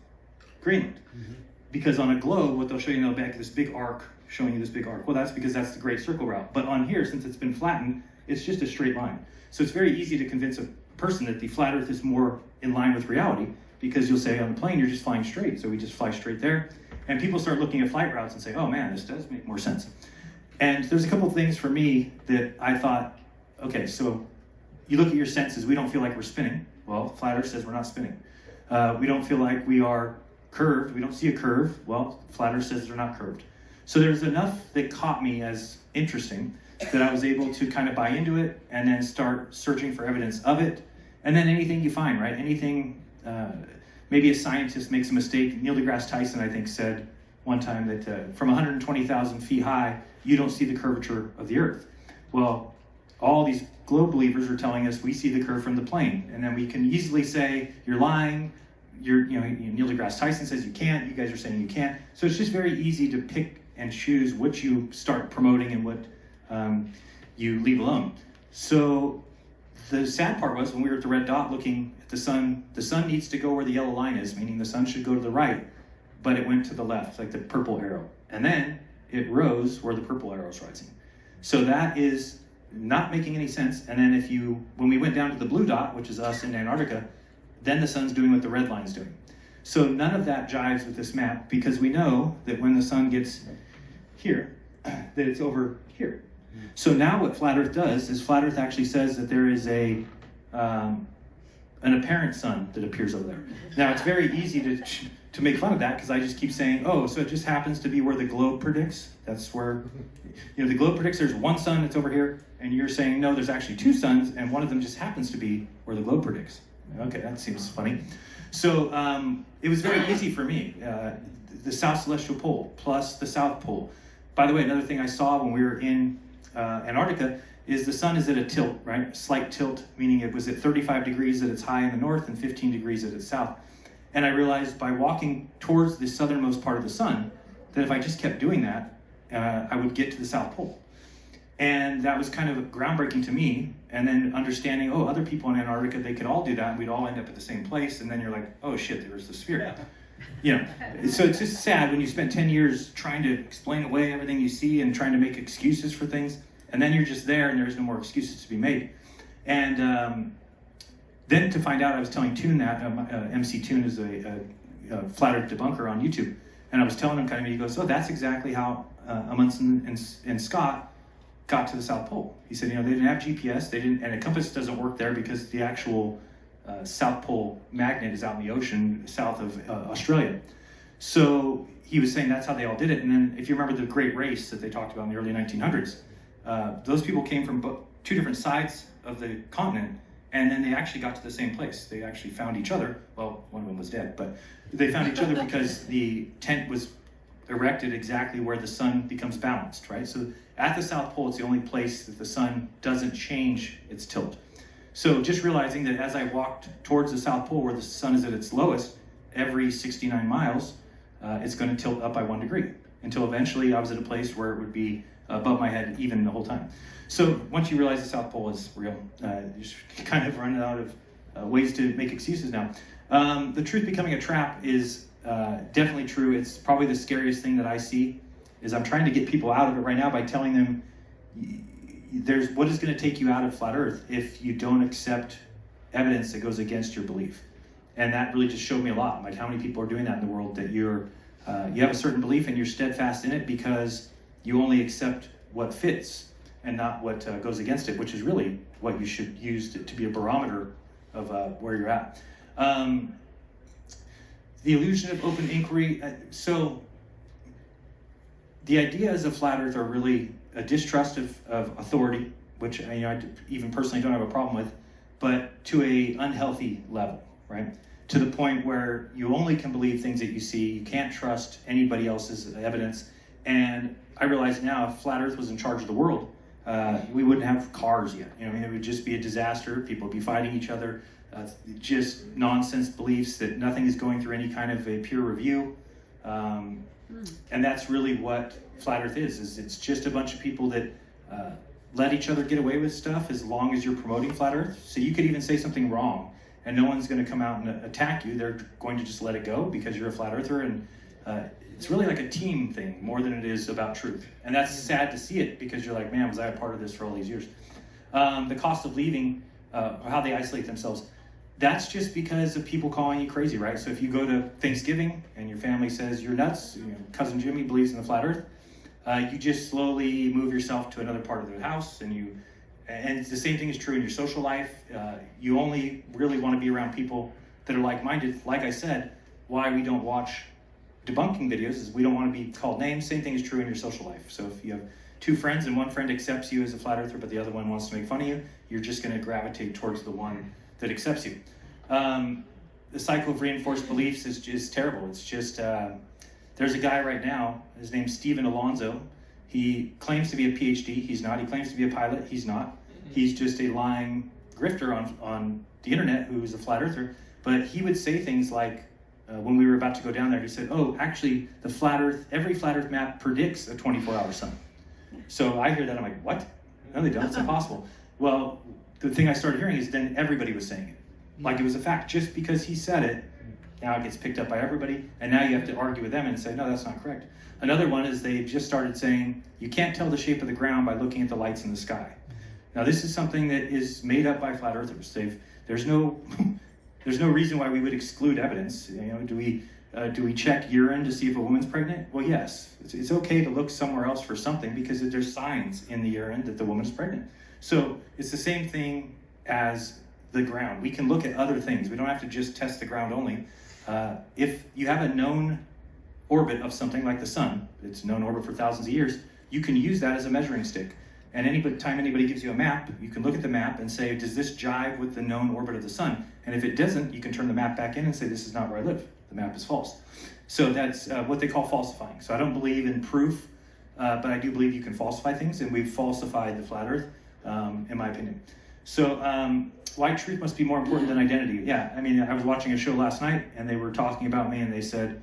Greenland? Mm-hmm. Because on a globe, what they'll show you, they'll back this big arc, showing you this big arc. Well, that's because that's the Great Circle route. But on here, since it's been flattened, it's just a straight line. So it's very easy to convince a person that the flat Earth is more in line with reality because you'll say on the plane, you're just flying straight. So we just fly straight there. And people start looking at flight routes and say, oh man, this does make more sense. And there's a couple of things for me that I thought, okay, so you look at your senses, we don't feel like we're spinning. Well, flat Earth says we're not spinning. We don't feel like we are curved. We don't see a curve. Well, flat Earth says they're not curved. So there's enough that caught me as interesting that I was able to kind of buy into it and then start searching for evidence of it. And then anything you find, right? Anything, maybe a scientist makes a mistake. Neil deGrasse Tyson, I think, said one time that from 120,000 feet high, you don't see the curvature of the Earth. Well, all these globe believers are telling us we see the curve from the plane. And then we can easily say, you're lying. Neil deGrasse Tyson says you can't. You guys are saying you can't. So it's just very easy to pick and choose what you start promoting and what you leave alone. So the sad part was when we were at the red dot looking at the sun needs to go where the yellow line is, meaning the sun should go to the right, but it went to the left, like the purple arrow. And then it rose where the purple arrow is rising. So that is not making any sense. And then when we went down to the blue dot, which is us in Antarctica, then the sun's doing what the red line's doing. So none of that jives with this map because we know that when the sun gets here, that it's over here. So now what Flat Earth does is Flat Earth actually says that there is an apparent sun that appears over there. Now it's very easy to make fun of that because I just keep saying, oh, so it just happens to be where the globe predicts. That's where, the globe predicts there's one sun that's over here, and you're saying, no, there's actually two suns, and one of them just happens to be where the globe predicts. Okay, that seems funny. So it was very easy for me. The South Celestial Pole plus the South Pole. By the way, another thing I saw when we were in Antarctica is the sun is at a tilt, right? A slight tilt, meaning it was at 35 degrees at its high in the north and 15 degrees at its south. And I realized by walking towards the southernmost part of the sun, that if I just kept doing that, I would get to the South Pole. And that was kind of groundbreaking to me. And then understanding, other people in Antarctica, they could all do that, and we'd all end up at the same place. And then you're like, oh shit, there's the sphere. So it's just sad when you spend 10 years trying to explain away everything you see and trying to make excuses for things, and then you're just there and there's no more excuses to be made. And then to find out, I was telling Toon that, MC Toon is a flat earth debunker on YouTube, and I was telling him he goes, that's exactly how Amundsen and Scott got to the South Pole. He said, they didn't have GPS, and a compass doesn't work there because the actual South Pole magnet is out in the ocean south of Australia. So he was saying that's how they all did it. And then if you remember the Great Race that they talked about in the early 1900s, those people came from two different sides of the continent, and then they actually got to the same place. They actually found each other. Well, one of them was dead, but they found each other because the tent was erected exactly where the sun becomes balanced, right? So at the South Pole, it's the only place that the sun doesn't change its tilt. So just realizing that as I walked towards the South Pole where the sun is at its lowest, every 69 miles, it's going to tilt up by 1 degree until eventually I was at a place where it would be above my head even the whole time. So once you realize the South Pole is real, you just kind of run out of ways to make excuses now. The truth becoming a trap is definitely true. It's probably the scariest thing that I see is I'm trying to get people out of it right now by telling them there's what is going to take you out of flat earth if you don't accept evidence that goes against your belief. And that really just showed me a lot, like how many people are doing that in the world, that you have a certain belief and you're steadfast in it because you only accept what fits and not what goes against it, which is really what you should use to be a barometer of where you're at. The illusion of open inquiry. So the ideas of flat earth are really a distrust of authority, which I even personally don't have a problem with, but to a unhealthy level, right? To the point where you only can believe things that you see, you can't trust anybody else's evidence. And I realize now if flat earth was in charge of the world, we wouldn't have cars yet. It would just be a disaster. People would be fighting each other. Just nonsense beliefs that nothing is going through any kind of a peer review. And that's really what flat earth is it's just a bunch of people that let each other get away with stuff as long as you're promoting flat earth. So you could even say something wrong and no one's going to come out and attack you. They're going to just let it go because you're a flat earther. And it's really like a team thing more than it is about truth. And that's sad to see it because you're like, man, was I a part of this for all these years? The cost of leaving, how they isolate themselves, that's just because of people calling you crazy, right? So if you go to Thanksgiving and your family says you're nuts, cousin Jimmy believes in the flat earth, you just slowly move yourself to another part of the house, and the same thing is true in your social life. You only really want to be around people that are like-minded. Like I said, why we don't watch debunking videos is we don't want to be called names. Same thing is true in your social life. So if you have two friends and one friend accepts you as a flat earther, but the other one wants to make fun of you, you're just going to gravitate towards the one that accepts you. The cycle of reinforced beliefs is terrible. It's just, there's a guy right now, his name's Stephen Alonzo. He claims to be a PhD, he's not. He claims to be a pilot, he's not. He's just a lying grifter on the internet who's a flat earther. But he would say things like, when we were about to go down there, he said, oh, actually, every flat earth map predicts a 24-hour sun. So I hear that, I'm like, what? No, they don't, it's impossible. Well, the thing I started hearing is then everybody was saying it. Like it was a fact. Just because he said it, now it gets picked up by everybody, and now you have to argue with them and say, no, that's not correct. Another one is they just started saying, you can't tell the shape of the ground by looking at the lights in the sky. Now this is something that is made up by flat earthers. There's no reason why we would exclude evidence. Do we check urine to see if a woman's pregnant? Well, yes. It's okay to look somewhere else for something because there's signs in the urine that the woman's pregnant. So it's the same thing as the ground. We can look at other things. We don't have to just test the ground only. If you have a known orbit of something like the sun, it's known orbit for thousands of years, you can use that as a measuring stick. And anytime anybody gives you a map, you can look at the map and say, does this jive with the known orbit of the sun? And if it doesn't, you can turn the map back in and say, this is not where I live. The map is false. So that's what they call falsifying. So I don't believe in proof, but I do believe you can falsify things, and we've falsified the flat earth, in my opinion. So why truth must be more important than identity? Yeah, I was watching a show last night, and they were talking about me, and they said,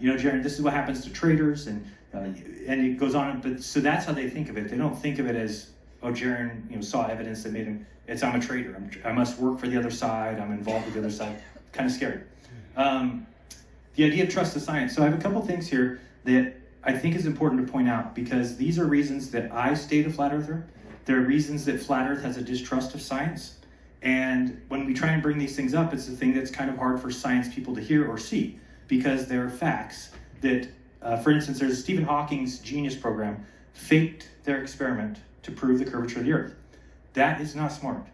Jeran, this is what happens to traitors, and it goes on. But so that's how they think of it. They don't think of it as, oh, Jeran, saw evidence that made him. I'm a traitor. I must work for the other side. I'm involved with the other side. Kind of scary. The idea of trust the science. So I have a couple things here that I think is important to point out, because these are reasons that I stayed a flat earther. There are reasons that flat earth has a distrust of science. And when we try and bring these things up, it's the thing that's kind of hard for science people to hear or see, because there are facts that, for instance, there's Stephen Hawking's Genius program, faked their experiment to prove the curvature of the earth. That is not smart,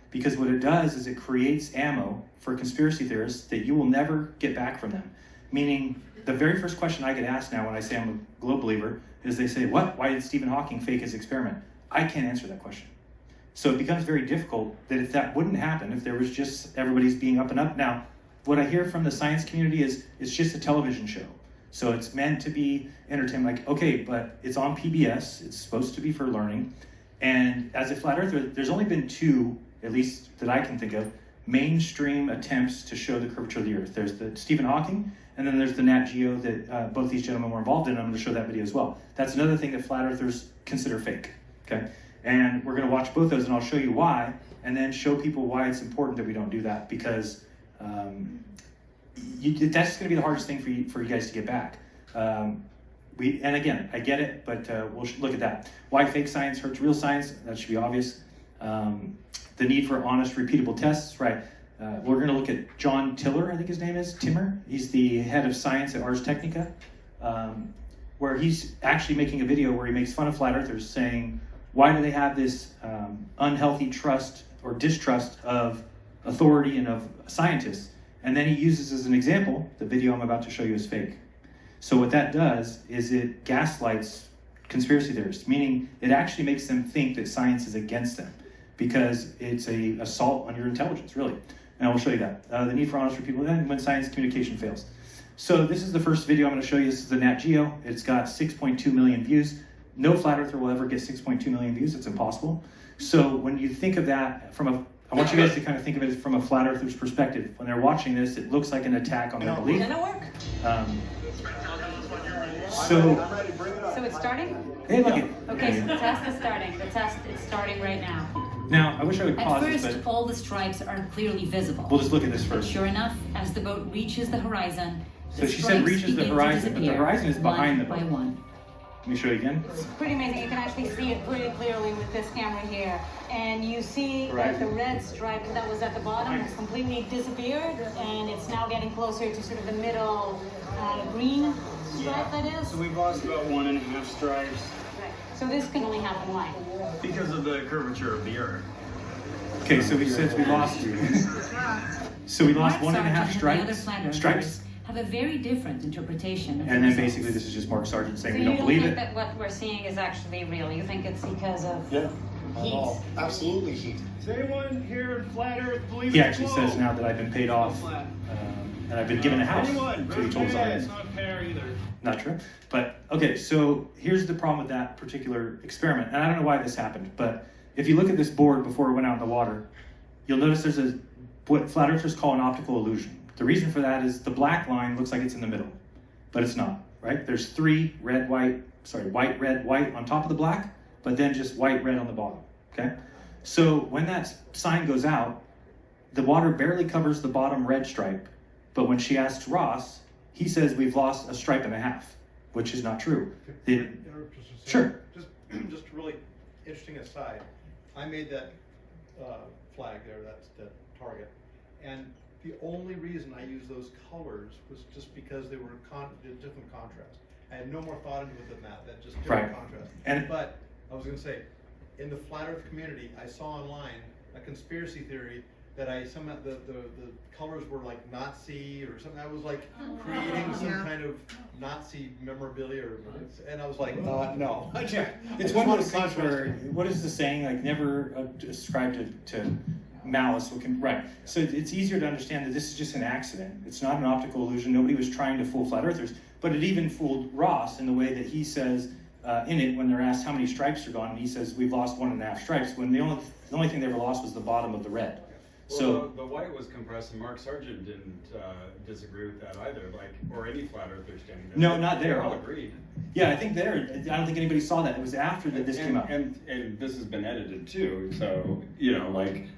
because what it does is it creates ammo for conspiracy theorists that you will never get back from them. Meaning, the very first question I get asked now when I say I'm a globe believer is they say, what? Why did Stephen Hawking fake his experiment? I can't answer that question. So it becomes very difficult that if that wouldn't happen, if there was just everybody's being up and up. Now, what I hear from the science community is it's just a television show. So it's meant to be entertainment. Like, okay, but it's on PBS. It's supposed to be for learning. And as a flat earther, there's only been 2 at least that I can think of, mainstream attempts to show the curvature of the Earth. There's the Stephen Hawking, and then there's the Nat Geo that both these gentlemen were involved in. I'm going to show that video as well. That's another thing that flat earthers consider fake, okay? And we're going to watch both those, and I'll show you why, and then show people why it's important that we don't do that, because that's going to be the hardest thing for you guys to get back. And again, I get it, but we'll look at that. Why fake science hurts real science, that should be obvious. The need for honest, repeatable tests, right? We're going to look at John Tiller, I think his name is, Timmer. He's the head of science at Ars Technica, where he's actually making a video where he makes fun of flat earthers, saying, why do they have this unhealthy trust or distrust of authority and of scientists? And then he uses as an example, the video I'm about to show you is fake. So what that does is it gaslights conspiracy theorists, meaning it actually makes them think that science is against them, because it's an assault on your intelligence, really. And I will show you that. The need for honest people then when science communication fails. So this is the first video I'm going to show you. This is the Nat Geo. It's got 6.2 million views. No flat earther will ever get 6.2 million views. It's impossible. So when you think of that I want you guys to kind of think of it from a flat earther's perspective. When they're watching this, it looks like an attack on their belief. So it's starting? Hey, look at Okay, so the test is starting. The test is starting right now. Now, I wish I would At pause this, first, but all the stripes are clearly visible. we'll just look at this first. Sure enough, as the boat reaches the horizon, So the she said stripes reaches the begin to horizon, but the disappear, horizon is behind the one boat. by one. Let me show you again. It's pretty amazing. You can actually see it pretty clearly with this camera here. And you see that the red stripe that was at the bottom has completely disappeared, and it's now getting closer to sort of the middle green stripe that is. So we've lost about 1.5 stripes Right. So this can only happen why? because of the curvature of the Earth. Okay, so we said we lost. So we lost Mark 1.5 Sargent and the other stripes. flat earthers Stripes. have a very different interpretation of And the then results. basically this is just Mark Sargent saying So we you don't don't believe think it. that what we're seeing is actually real? You think it's because of Yeah. heat? Absolutely heat. Does anyone here in flat Earth believe He it's actually globe? says now that I've been paid off and I've been given a house. Anyone? So he told us all It's that. not fair either. Not true. But okay, so here's the problem with that particular experiment. And I don't know why this happened, but if you look at this board before it went out in the water, you'll notice there's what flat earthers call an optical illusion. The reason for that is the black line looks like it's in the middle, but it's not, right? There's 3 white, red, white on top of the black, but then just white, red on the bottom, okay? So when that sign goes out, the water barely covers the bottom red stripe, but when she asks Ross, he says we've lost 1.5 stripes, which is not true. Sure. Just really interesting aside. I made that flag there, that's the target, and the only reason I used those colors was just because they were different contrast. I had no more thought into it than that just different Right. contrast. But I was going to say, in the flat Earth community, I saw online a conspiracy theory that somehow the colors were like Nazi or something. I was like creating some kind of Nazi memorabilia, and I was like, no. It's one of those things where, what is the saying? Like, never ascribe to malice. Right. So it's easier to understand that this is just an accident. It's not an optical illusion. Nobody was trying to fool flat earthers. But it even fooled Ross in the way that he says in it when they're asked how many stripes are gone, and he says we've lost 1.5 stripes. When the only thing they ever lost was the bottom of the red. Well, So the white was compressed, and Mark Sargent didn't disagree with that either, or any flat earthers standing there. No, not there. They all agreed. yeah, I think I don't think anybody saw that. It was after that this came out. And this has been edited too, so,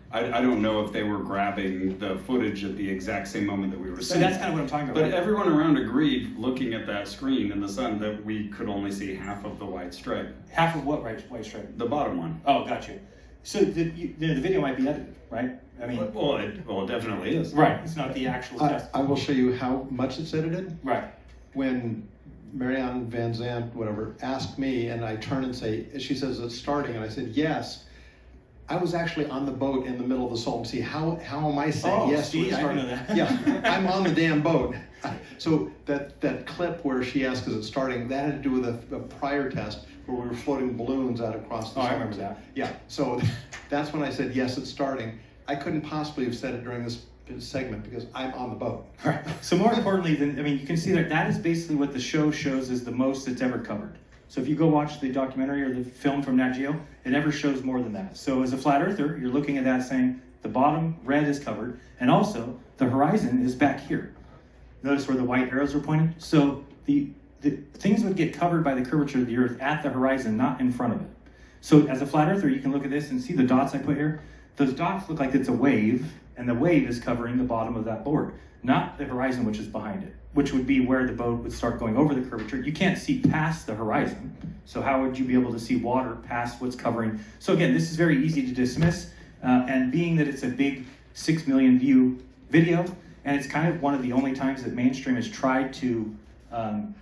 I don't know if they were grabbing the footage at the exact same moment that we were So seeing. that's kind of what I'm talking about. But right? everyone around agreed, looking at that screen in the sun, that we could only see half of the white stripe. Half of what white stripe? The bottom one. Oh, got you. So the video might be edited, right? I mean, Well, it definitely is. right. It's not the actual test. I will show you how much it's edited. Right. When Marianne Van Zandt, whatever, asked me, and I turn and say, she says it's starting, and I said yes. I was actually on the boat in the middle of the Salton Sea. How am I saying yes? See, when it's I didn't starting? know that. Yeah, I'm on the damn boat. So that clip where she asked, is it starting? That had to do with a prior test where we were floating balloons out across the. Oh, I remember that. Yeah. So that's when I said yes, it's starting. I couldn't possibly have said it during this segment because I'm on the boat. Right. So more importantly, you can see that is basically what the show shows as the most it's ever covered. So if you go watch the documentary or the film from Nat Geo, it never shows more than that. So as a flat earther, you're looking at that saying the bottom red is covered, and also the horizon is back here. Notice where the white arrows are pointed? So the things would get covered by the curvature of the earth at the horizon, not in front of it. So as a flat earther, you can look at this and see the dots I put here. Those dots look like it's a wave, and the wave is covering the bottom of that board, not the horizon, which is behind it, which would be where the boat would start going over the curvature. You can't see past the horizon, so how would you be able to see water past what's covering? So again, this is very easy to dismiss, and being that it's a big 6 million view video, and it's kind of one of the only times that mainstream has tried to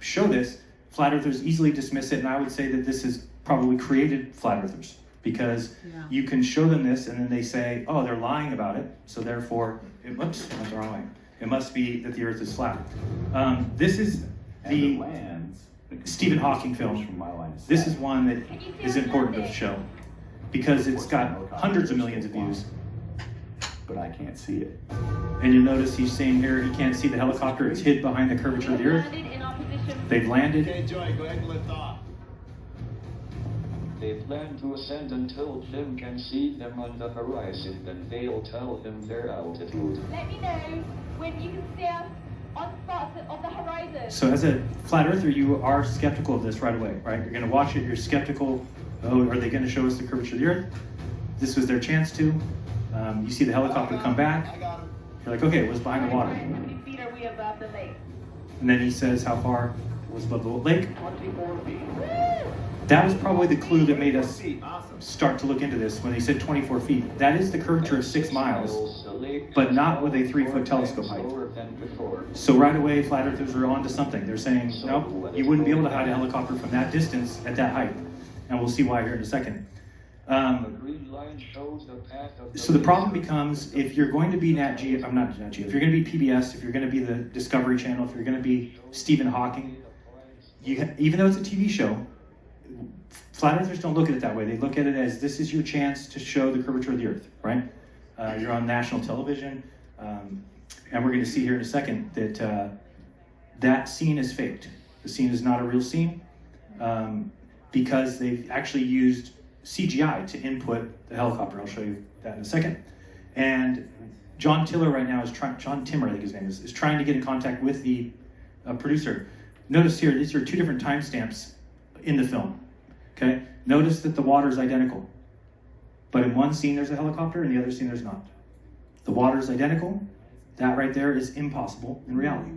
show this, flat earthers easily dismiss it, and I would say that this has probably created flat earthers, because you can show them this and then they say, oh, they're lying about it, so therefore, whoops, that's the wrong way. It must be that the earth is flat. This is the Stephen Hawking film. This is one that is important to show because it's got hundreds of millions of views. But I can't see it. And you'll notice he's saying here he can't see the helicopter. It's hid behind the curvature of the earth. They've landed. Okay, Joy, go ahead and lift off. They plan to ascend until Jim can see them on the horizon, then they'll tell him their altitude. Let me know when you can see us on spots of the horizon. So as a flat earther, you are skeptical of this right away, right? You're going to watch it, you're skeptical. Oh, are they going to show us the curvature of the earth? This was their chance to. You see the helicopter come back. You're like, okay, it was behind the water. How many feet are we above the lake? And then he says how far it was above the lake. 24 feet. That was probably the clue that made us start to look into this when they said 24 feet. That is the curvature of 6 miles, but not with a 3-foot telescope height. So right away, flat earthers are onto something. They're saying, nope, you wouldn't be able to hide a helicopter from that distance at that height. And we'll see why here in a second. So the problem becomes, if you're going to be Nat Geo, if you're going to be PBS, if you're going to be the Discovery Channel, if you're going to be Stephen Hawking, even though it's a TV show, flat earthers don't look at it that way. They look at it as this is your chance to show the curvature of the earth, right? You're on national television, and we're going to see here in a second that that scene is faked. The scene is not a real scene because they've actually used CGI to input the helicopter. I'll show you that in a second. And John Tiller right now is trying, John Timmer I think his name is trying to get in contact with the producer. Notice here, these are 2 different timestamps in the film. Okay, notice that the water is identical, but in one scene there's a helicopter, and the other scene there's not. The water is identical. That right there is impossible in reality.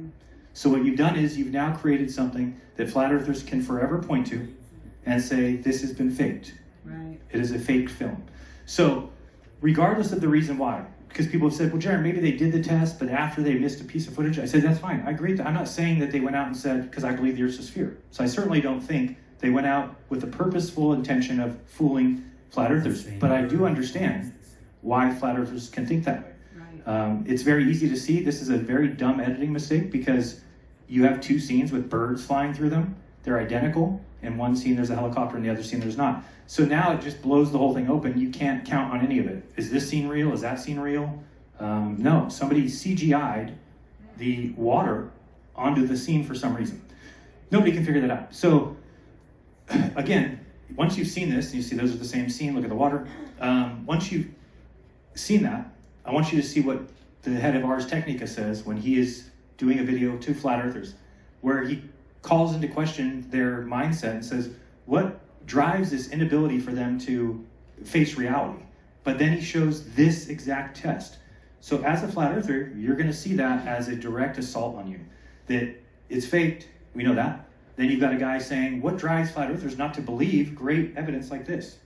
So what you've done is you've now created something that flat earthers can forever point to and say this has been faked. Right. It is a faked film. So regardless of the reason why, because people have said, well, Jeran, maybe they did the test, but after they missed a piece of footage, I said that's fine. I agree. I'm not saying that they went out and said because I believe the Earth's a sphere. So I certainly don't think they went out with the purposeful intention of fooling flat earthers. But I do understand why flat earthers can think that way. Right. It's very easy to see. This is a very dumb editing mistake because you have 2 scenes with birds flying through them. They're identical. In one scene there's a helicopter, in the other scene there's not. So now it just blows the whole thing open. You can't count on any of it. Is this scene real? Is that scene real? No, somebody CGI'd the water onto the scene for some reason. Nobody can figure that out. So again, once you've seen this, you see those are the same scene, look at the water. Once you've seen that, I want you to see what the head of Ars Technica says when he is doing a video to flat earthers, where he calls into question their mindset and says, what drives this inability for them to face reality? But then he shows this exact test. So as a flat earther, you're going to see that as a direct assault on you, that it's faked, we know that. Then you've got a guy saying, what drives flat earthers not to believe great evidence like this?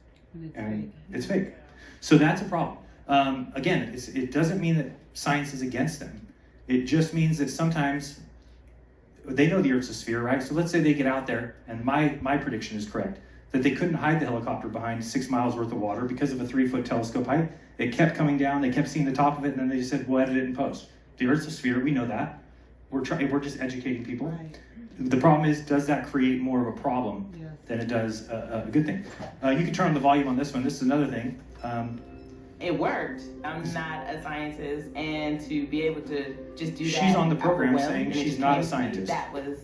It's fake. So that's a problem. Again, it doesn't mean that science is against them. It just means that sometimes they know the Earth's a sphere, right? So let's say they get out there, and my prediction is correct, that they couldn't hide the helicopter behind 6 miles worth of water because of a 3-foot telescope height. It kept coming down, they kept seeing the top of it, and then they just said, we'll edit it in post. The Earth's a sphere, we know that. We're just educating people. Right. The problem is, does that create more of a problem than it does a good thing? You can turn on the volume on this one. This is another thing. It worked. I'm not a scientist, and to be able to just do that. She's on the program saying she's not a scientist. That was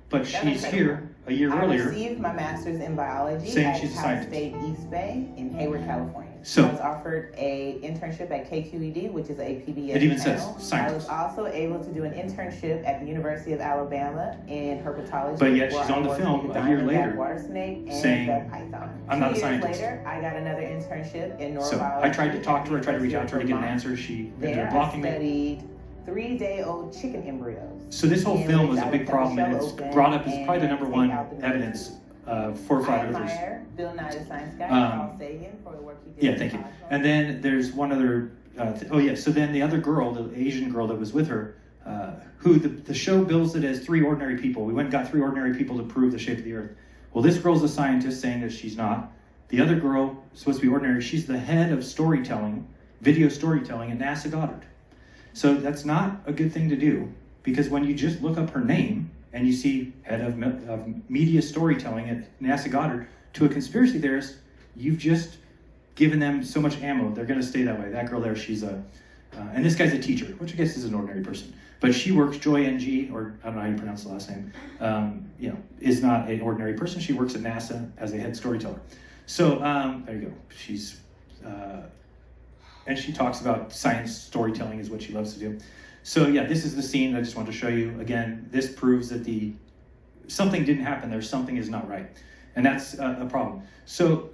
but That's she's incredible. here a year I earlier. received my master's in biology Saying at she's a Cal scientist. State East Bay in Hayward, California. So- I was offered a internship at KQED, which is a PBS It even says channel. I scientist. was also able to do an internship at the University of Alabama in herpetology. But yet where she's I on the worked film with a year diamondback later water snake and saying, the python. "I'm not a 2 years scientist." later, I got another internship in neurobiology. So I tried to talk to her, I tried to reach out to her to get an answer. She ended There up I blocking me. studied 3-day-old chicken embryos. So this whole In film which was I a would big cut the problem, and shell it's open brought up as probably the and number take one out the meat. evidence for flat I earthers. admire Bill Nye the Science Guy, Carl Sagan, for the work he did. Yeah, in thank you. Cosmos. And then there's one other. So then the other girl, the Asian girl that was with her, who the show bills it as 3 ordinary people. We went and got 3 ordinary people to prove the shape of the Earth. Well, this girl's a scientist, saying that she's not. The other girl, supposed to be ordinary, she's the head of storytelling, video storytelling at NASA Goddard. So that's not a good thing to do, because when you just look up her name and you see head of media storytelling at NASA Goddard to a conspiracy theorist, you've just given them so much ammo. They're going to stay that way. That girl there, she's and this guy's a teacher, which I guess is an ordinary person. But she works, Joy NG, or I don't know how you pronounce the last name, is not an ordinary person. She works at NASA as a head storyteller. So there you go. She's, and she talks about science storytelling is what she loves to do. So yeah, this is the scene that I just wanted to show you. Again, this proves that something didn't happen there. Something is not right. And that's a problem. So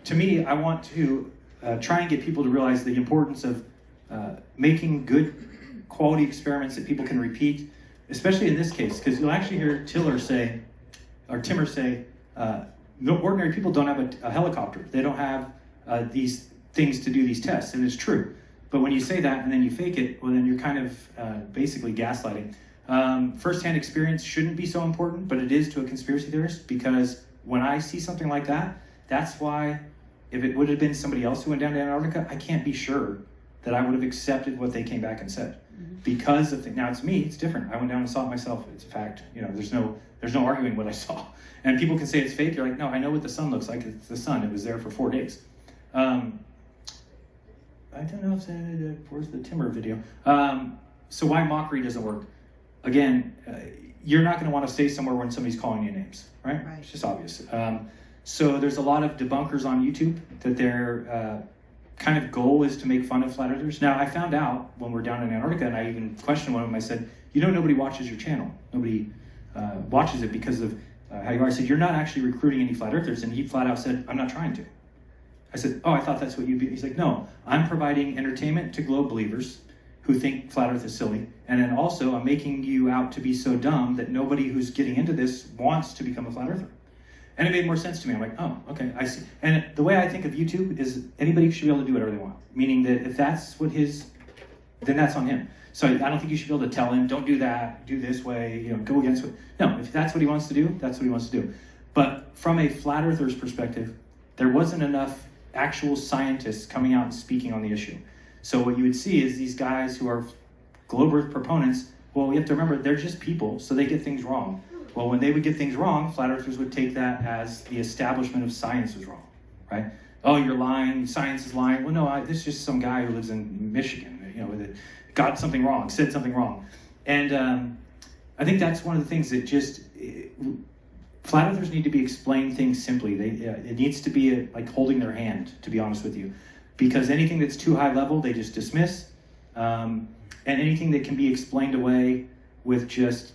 to me, I want to try and get people to realize the importance of making good quality experiments that people can repeat, especially in this case, because you'll actually hear Timmer say, no, ordinary people don't have a helicopter. They don't have these things to do these tests, and it's true. But when you say that and then you fake it, well, then you're kind of basically gaslighting. First-hand experience shouldn't be so important, but it is to a conspiracy theorist, because when I see something like that, that's why if it would have been somebody else who went down to Antarctica, I can't be sure that I would have accepted what they came back and said. Because of now it's me, it's different. I went down and saw it myself. It's a fact. There's no arguing what I saw. And people can say it's fake. You're like, no, I know what the sun looks like. It's the sun. It was there for 4 days. I don't know if where's the Timmer video. So why mockery doesn't work? Again, you're not going to want to stay somewhere when somebody's calling you names, right? It's just obvious. So there's a lot of debunkers on YouTube that their kind of goal is to make fun of flat earthers. Now, I found out when we're down in Antarctica, and I even questioned one of them. I said, nobody watches your channel. Nobody watches it because of how you are. I said, you're not actually recruiting any flat earthers. And he flat out said, I'm not trying to. I said, oh, I thought that's what you'd be. He's like, no, I'm providing entertainment to globe believers who think flat earth is silly. And then also I'm making you out to be so dumb that nobody who's getting into this wants to become a flat earther. And it made more sense to me. I'm like, oh, okay, I see. And the way I think of YouTube is anybody should be able to do whatever they want. Meaning that if that's what then that's on him. So I don't think you should be able to tell him, don't do that, do this way, go against what. No, if that's what he wants to do, that's what he wants to do. But from a flat earther's perspective, there wasn't enough actual scientists coming out and speaking on the issue. So what you would see is these guys who are globe earth proponents, well, you have to remember, they're just people, so they get things wrong. Well, when they would get things wrong, flat earthers would take that as the establishment of science was wrong, right? Oh, you're lying, science is lying. Well, no, this is just some guy who lives in Michigan, got something wrong, said something wrong. And I think that's one of the things that just, flat earthers need to be explained things simply. It needs to be like holding their hand, to be honest with you. Because anything that's too high level, they just dismiss. And anything that can be explained away with just,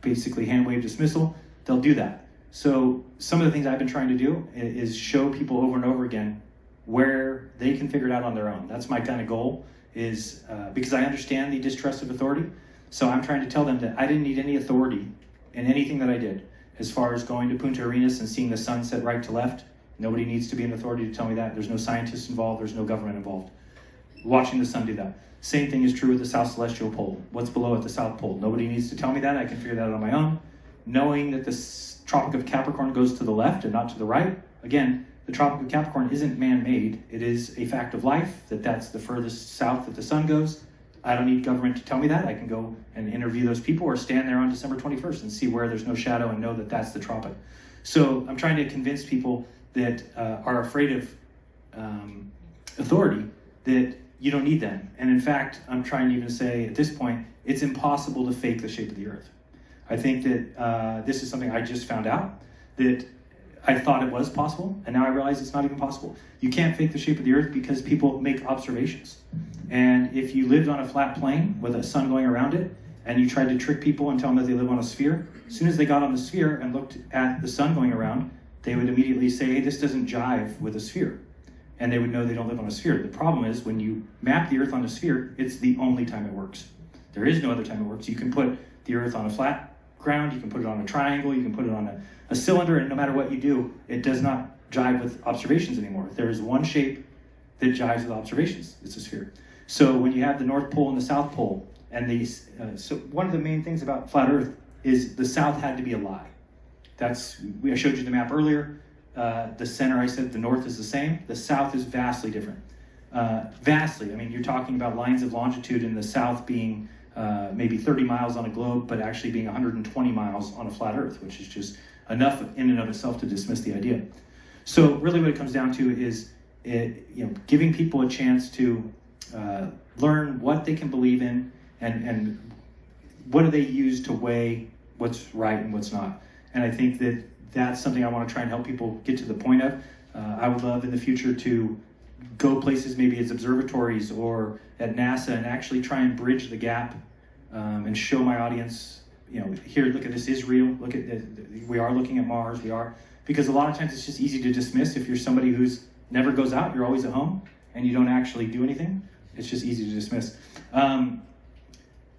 basically hand wave dismissal, they'll do that. So some of the things I've been trying to do is show people over and over again where they can figure it out on their own. That's my kind of goal, is because I understand the distrust of authority. So I'm trying to tell them that I didn't need any authority in anything that I did. As far as going to Punta Arenas and seeing the sun set right to left, nobody needs to be an authority to tell me that. There's no scientists involved, there's no government involved. Watching the sun do that. Same thing is true with the South Celestial Pole. What's below at the South Pole? Nobody needs to tell me that. I can figure that out on my own. Knowing that the Tropic of Capricorn goes to the left and not to the right. Again, the Tropic of Capricorn isn't man-made. It is a fact of life, that's the furthest south that the sun goes. I don't need government to tell me that. I can go and interview those people or stand there on December 21st and see where there's no shadow and know that that's the tropic. So I'm trying to convince people that are afraid of authority that you don't need them. And in fact, I'm trying to even say at this point, it's impossible to fake the shape of the earth. I think that this is something I just found out, that I thought it was possible, and now I realize it's not even possible. You can't fake the shape of the earth because people make observations. And if you lived on a flat plane with a sun going around it, and you tried to trick people and tell them that they live on a sphere, as soon as they got on the sphere and looked at the sun going around, they would immediately say, hey, this doesn't jive with a sphere. And they would know they don't live on a sphere. The problem is when you map the earth on a sphere, it's the only time it works. There is no other time it works. You can put the earth on a flat ground, you can put it on a triangle, you can put it on a cylinder, and no matter what you do, it does not jive with observations anymore. There is one shape that jives with observations. It's a sphere. So when you have the North Pole and the South Pole, and these, so one of the main things about flat Earth is the South had to be a lie. I showed you the map earlier. The center, I said the North is the same. The South is vastly different. Vastly. I mean, you're talking about lines of longitude in the South being maybe 30 miles on a globe, but actually being 120 miles on a flat Earth, which is just enough in and of itself to dismiss the idea. So really what it comes down to is giving people a chance to learn what they can believe in and what do they use to weigh what's right and what's not. And I think that that's something I want to try and help people get to the point of. I would love in the future to go places maybe as observatories or at NASA and actually try and bridge the gap and show my audience, here, look at this is real, look at this, we are looking at Mars, because a lot of times it's just easy to dismiss if you're somebody who's never goes out, you're always at home, and you don't actually do anything. It's just easy to dismiss.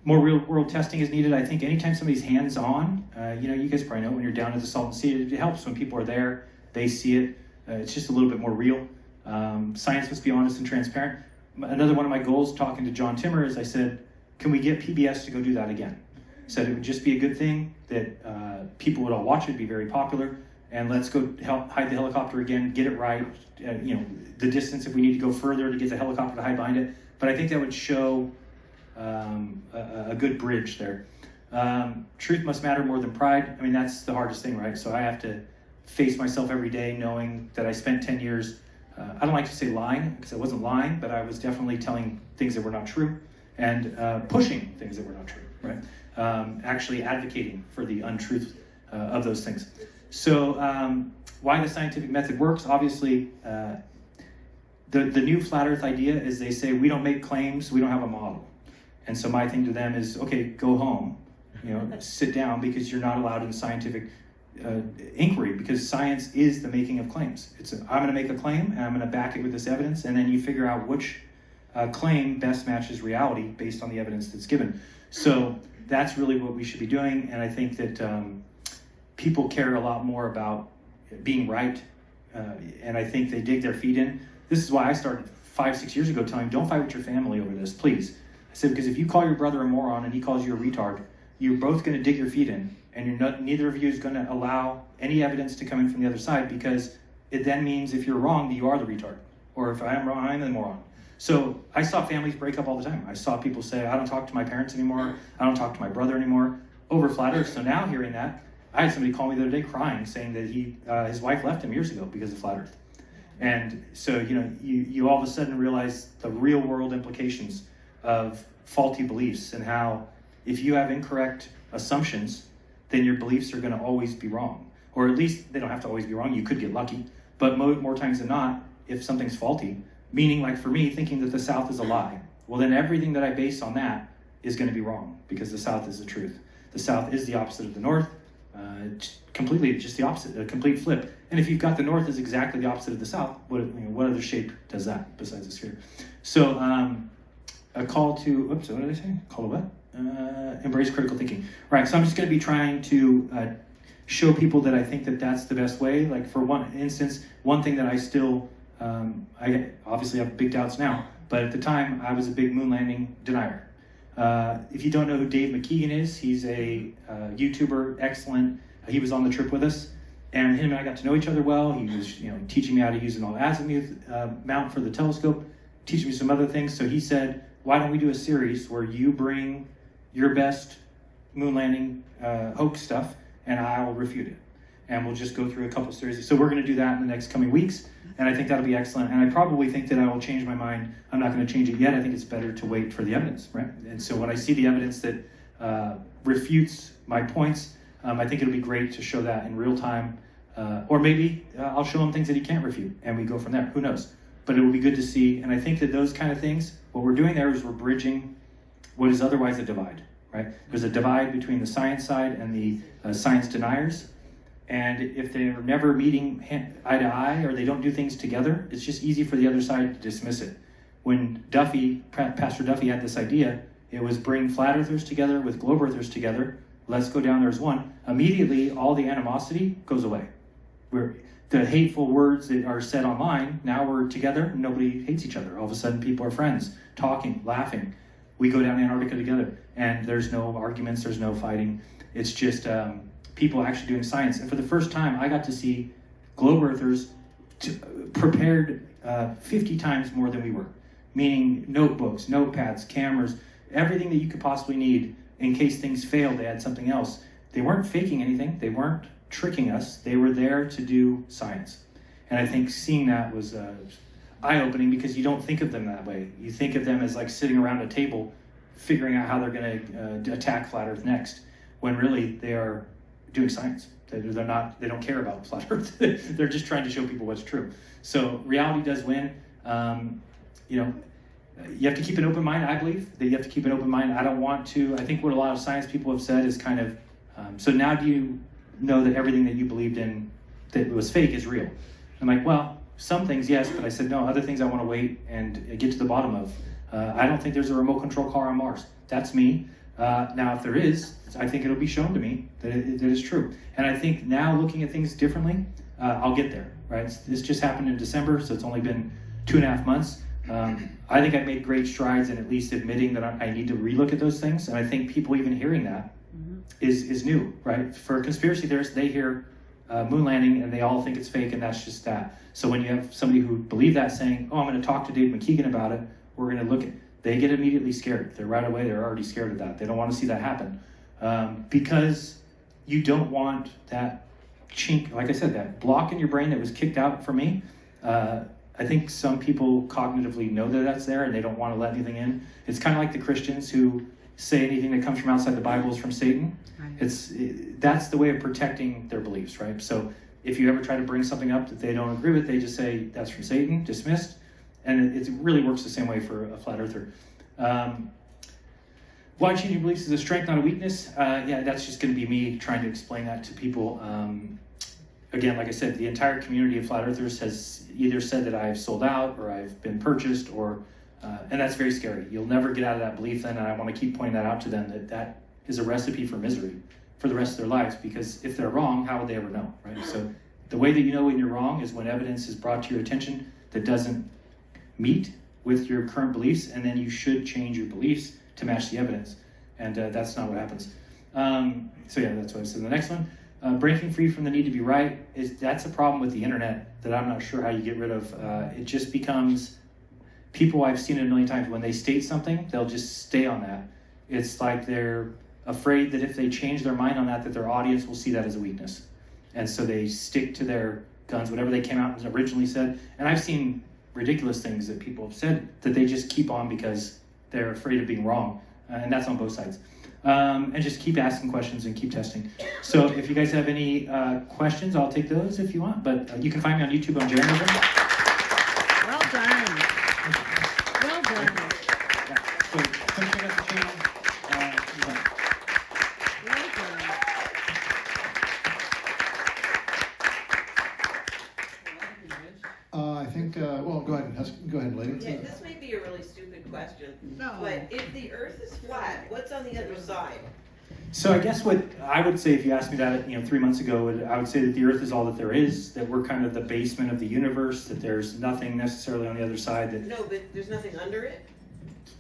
More real-world testing is needed. I think anytime somebody's hands-on, you guys probably know when you're down at the Salton Sea, it helps when people are there, they see it. It's just a little bit more real. Science must be honest and transparent. Another one of my goals talking to John Timmer is I said, can we get PBS to go do that again? Said it would just be a good thing that people would all watch it, be very popular, and let's go help hide the helicopter again, get it right, the distance if we need to go further to get the helicopter to hide behind it. But I think that would show a good bridge there. Truth must matter more than pride. I mean, that's the hardest thing, right? So I have to face myself every day knowing that I spent 10 years, I don't like to say lying, because I wasn't lying, but I was definitely telling things that were not true and pushing things that were not true, right? Actually advocating for the untruth of those things. So why the scientific method works, obviously, the new flat earth idea is they say we don't make claims, we don't have a model. And so my thing to them is, okay, go home, sit down, because you're not allowed in scientific inquiry, because science is the making of claims. I'm going to make a claim, and I'm going to back it with this evidence, and then you figure out which claim best matches reality based on the evidence that's given. So that's really what we should be doing, and I think that people care a lot more about being right, and I think they dig their feet in. This is why I started 5-6 years ago telling them, don't fight with your family over this, please. I said, because if you call your brother a moron and he calls you a retard, you're both going to dig your feet in, and neither of you is going to allow any evidence to come in from the other side, because it then means if you're wrong, that you are the retard. Or if I am wrong, I'm the moron. So I saw families break up all the time. I saw people say, I don't talk to my parents anymore, I don't talk to my brother anymore, over flat earth. So now hearing that, I had somebody call me the other day crying, saying that his wife left him years ago because of flat earth. And so, you all of a sudden realize the real world implications of faulty beliefs, and how if you have incorrect assumptions, then your beliefs are going to always be wrong. Or at least they don't have to always be wrong. You could get lucky. But more times than not, if something's faulty, meaning like for me, thinking that the South is a lie, well then everything that I base on that is going to be wrong, because the South is the truth. The South is the opposite of the North. Completely just the opposite, a complete flip. And if you've got the North is exactly the opposite of the South, what other shape does that besides a sphere? So a call to, what did I say? Call to what? Embrace critical thinking. Right, so I'm just going to be trying to show people that I think that that's the best way. Like for one instance, one thing that I still, I obviously have big doubts now, but at the time I was a big moon landing denier. If you don't know who Dave McKeegan is, he's a YouTuber, excellent. He was on the trip with us, and him and I got to know each other well. He was, teaching me how to use an all-azimuth mount for the telescope, teaching me some other things. So he said, why don't we do a series where you bring your best moon landing hoax stuff, and I'll refute it. And we'll just go through a couple series. So we're going to do that in the next coming weeks, and I think that'll be excellent. And I probably think that I will change my mind. I'm not going to change it yet. I think it's better to wait for the evidence, right? And so when I see the evidence that refutes my points, I think it'll be great to show that in real time. Or maybe I'll show him things that he can't refute, and we go from there. Who knows? But it will be good to see. And I think that those kind of things, what we're doing there is we're bridging what is otherwise a divide, right? There's a divide between the science side and the science deniers. And if they're never meeting eye to eye, or they don't do things together, it's just easy for the other side to dismiss it. When Pastor Duffy had this idea, it was bring flat earthers together with globe earthers together. Let's go down there as one. Immediately, all the animosity goes away. The hateful words that are said online, now we're together, nobody hates each other. All of a sudden, people are friends, talking, laughing. We go down Antarctica together, and there's no arguments, there's no fighting. It's just people actually doing science. And for the first time, I got to see globe earthers prepared 50 times more than we were. Meaning notebooks, notepads, cameras, everything that you could possibly need in case things failed. They had something else. They weren't faking anything. They weren't tricking us. They were there to do science. And I think seeing that was eye-opening, because you don't think of them that way. You think of them as like sitting around a table figuring out how they're going to attack flat Earth next, when really they are doing science. They don't care about flat Earth. They're just trying to show people what's true. So reality does win. You have to keep an open mind. I believe that you have to keep an open mind. I think what a lot of science people have said is kind of, so now do you know that everything that you believed in that was fake is real? I'm like, well, some things, yes, but I said, no, other things I want to wait and get to the bottom of. I don't think there's a remote control car on Mars. That's me. Now, if there is, I think it'll be shown to me that it is true. And I think now, looking at things differently, I'll get there, right? This just happened in December, so it's only been 2.5 months. I think I've made great strides in at least admitting that I need to relook at those things. And I think people even hearing that is new, right? For conspiracy theorists, they hear moon landing and they all think it's fake, and that's just that. So when you have somebody who believe that saying, oh, I'm going to talk to Dave McKeegan about it, we're going to look at, they get immediately scared. They're already scared of that. They don't want to see that happen. Because you don't want that chink, like I said, that block in your brain that was kicked out for me. I think some people cognitively know that that's there and they don't want to let anything in. It's kind of like the Christians who say anything that comes from outside the Bible is from Satan. That's the way of protecting their beliefs, right? So if you ever try to bring something up that they don't agree with, they just say that's from Satan, dismissed. And it really works the same way for a flat earther. Why changing beliefs is a strength, not a weakness? Yeah, that's just going to be me trying to explain that to people. Again, like I said, the entire community of flat earthers has either said that I've sold out or I've been purchased, and that's very scary. You'll never get out of that belief then, and I want to keep pointing that out to them, that is a recipe for misery for the rest of their lives, because if they're wrong, how would they ever know, right? So the way that you know when you're wrong is when evidence is brought to your attention that doesn't meet with your current beliefs, and then you should change your beliefs to match the evidence, and that's not what happens. So yeah, that's what I said. The next one. Breaking free from the need to be right, that's a problem with the internet that I'm not sure how you get rid of. It just becomes, people, I've seen it a million times, when they state something, they'll just stay on that. It's like they're afraid that if they change their mind on that their audience will see that as a weakness. And so they stick to their guns, whatever they came out and originally said. And I've seen ridiculous things that people have said that they just keep on because they're afraid of being wrong. And that's on both sides. And just keep asking questions and keep testing. So if you guys have any questions, I'll take those if you want. But you can find me on YouTube on Jeran Campanella. Well done. Well done. Yeah. So come check out the channel. Well done. I think, well, go ahead, lady. Yeah, this may be a really stupid question. No. But if the earth is flat, what's on the other side? So I guess what I would say, if you asked me that 3 months ago, I would say that the earth is all that there is, that we're kind of the basement of the universe, that there's nothing necessarily on the other side. That No, but there's nothing under it?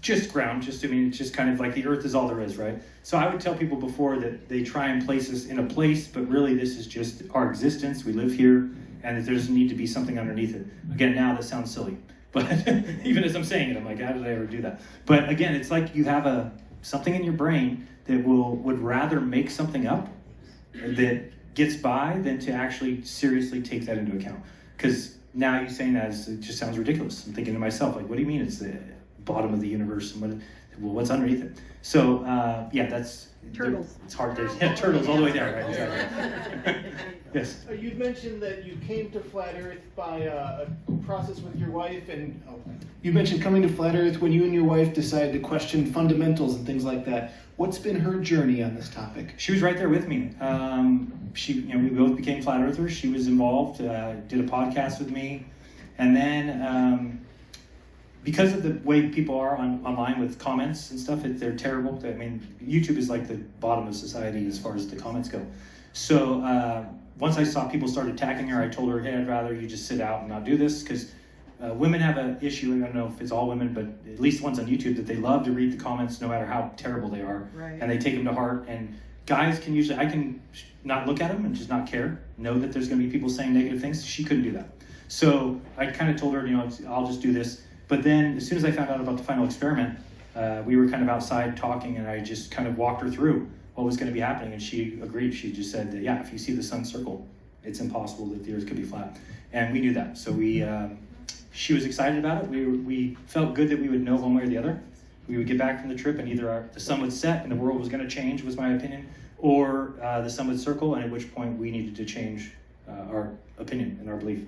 Just ground, it's just kind of like the earth is all there is, right? So I would tell people before that they try and place us in a place, but really this is just our existence, we live here, and that there doesn't need to be something underneath it. Again, now that sounds silly, but even as I'm saying it, I'm like, how did I ever do that? But again, it's like you have something in your brain that would rather make something up that gets by than to actually seriously take that into account. Because now you saying that it just sounds ridiculous. I'm thinking to myself, like, what do you mean bottom of the universe and what's underneath it. So yeah, that's Turtles. It's hard to turtles all the way down, right? Exactly. Yes. You'd mentioned that you came to Flat Earth by a process with your wife, and you mentioned coming to Flat Earth when you and your wife decided to question fundamentals and things like that. What's been her journey on this topic? She was right there with me. We both became flat earthers. She was involved, did a podcast with me, and then because of the way people are online with comments and stuff, they're terrible. I mean, YouTube is like the bottom of society as far as the comments go. So once I saw people start attacking her, I told her, hey, I'd rather you just sit out and not do this, because women have an issue, I don't know if it's all women, but at least ones on YouTube, that they love to read the comments no matter how terrible they are. Right. And they take them to heart. And guys can usually, I can not look at them and just not care, know that there's going to be people saying negative things. She couldn't do that. So I kind of told her, I'll just do this. But then as soon as I found out about the final experiment, we were kind of outside talking, and I just kind of walked her through what was going to be happening. And she agreed. She just said that, yeah, if you see the sun circle, it's impossible that the earth could be flat. And we knew that. So she was excited about it. We felt good that we would know one way or the other. We would get back from the trip, and either the sun would set and the world was going to change, was my opinion, or the sun would circle, and at which point we needed to change our opinion and our belief.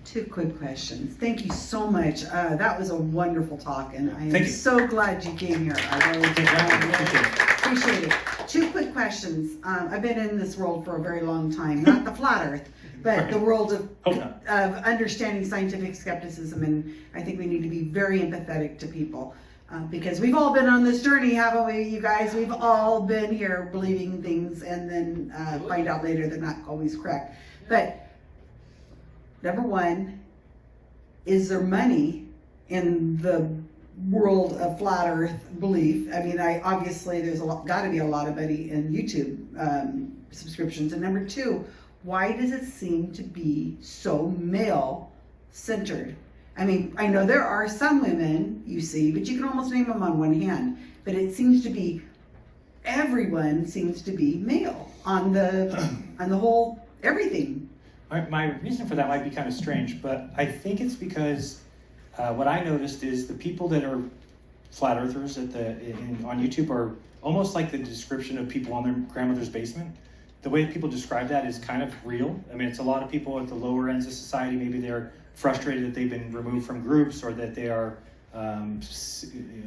Two quick questions. Thank you so much. That was a wonderful talk, and I am Thank you. so glad you came here. I really appreciate it. Two quick questions. I've been in this world for a very long time, not the flat earth, but the world of understanding scientific skepticism, and I think we need to be very empathetic to people. Because we've all been on this journey, haven't we, you guys? We've all been here believing things and then find out later they're not always correct. But number one, is there money in the world of flat earth belief? I mean, obviously there's got to be a lot of money in YouTube subscriptions. And number two, why does it seem to be so male-centered? I mean, I know there are some women you see, but you can almost name them on one hand. But it seems to be, everyone seems to be male on the whole everything. My reason for that might be kind of strange, but I think it's because what I noticed is the people that are flat earthers on YouTube are almost like the description of people on their grandmother's basement. The way people describe that is kind of real. I mean, it's a lot of people at the lower ends of society. Maybe they're frustrated that they've been removed from groups, or that they are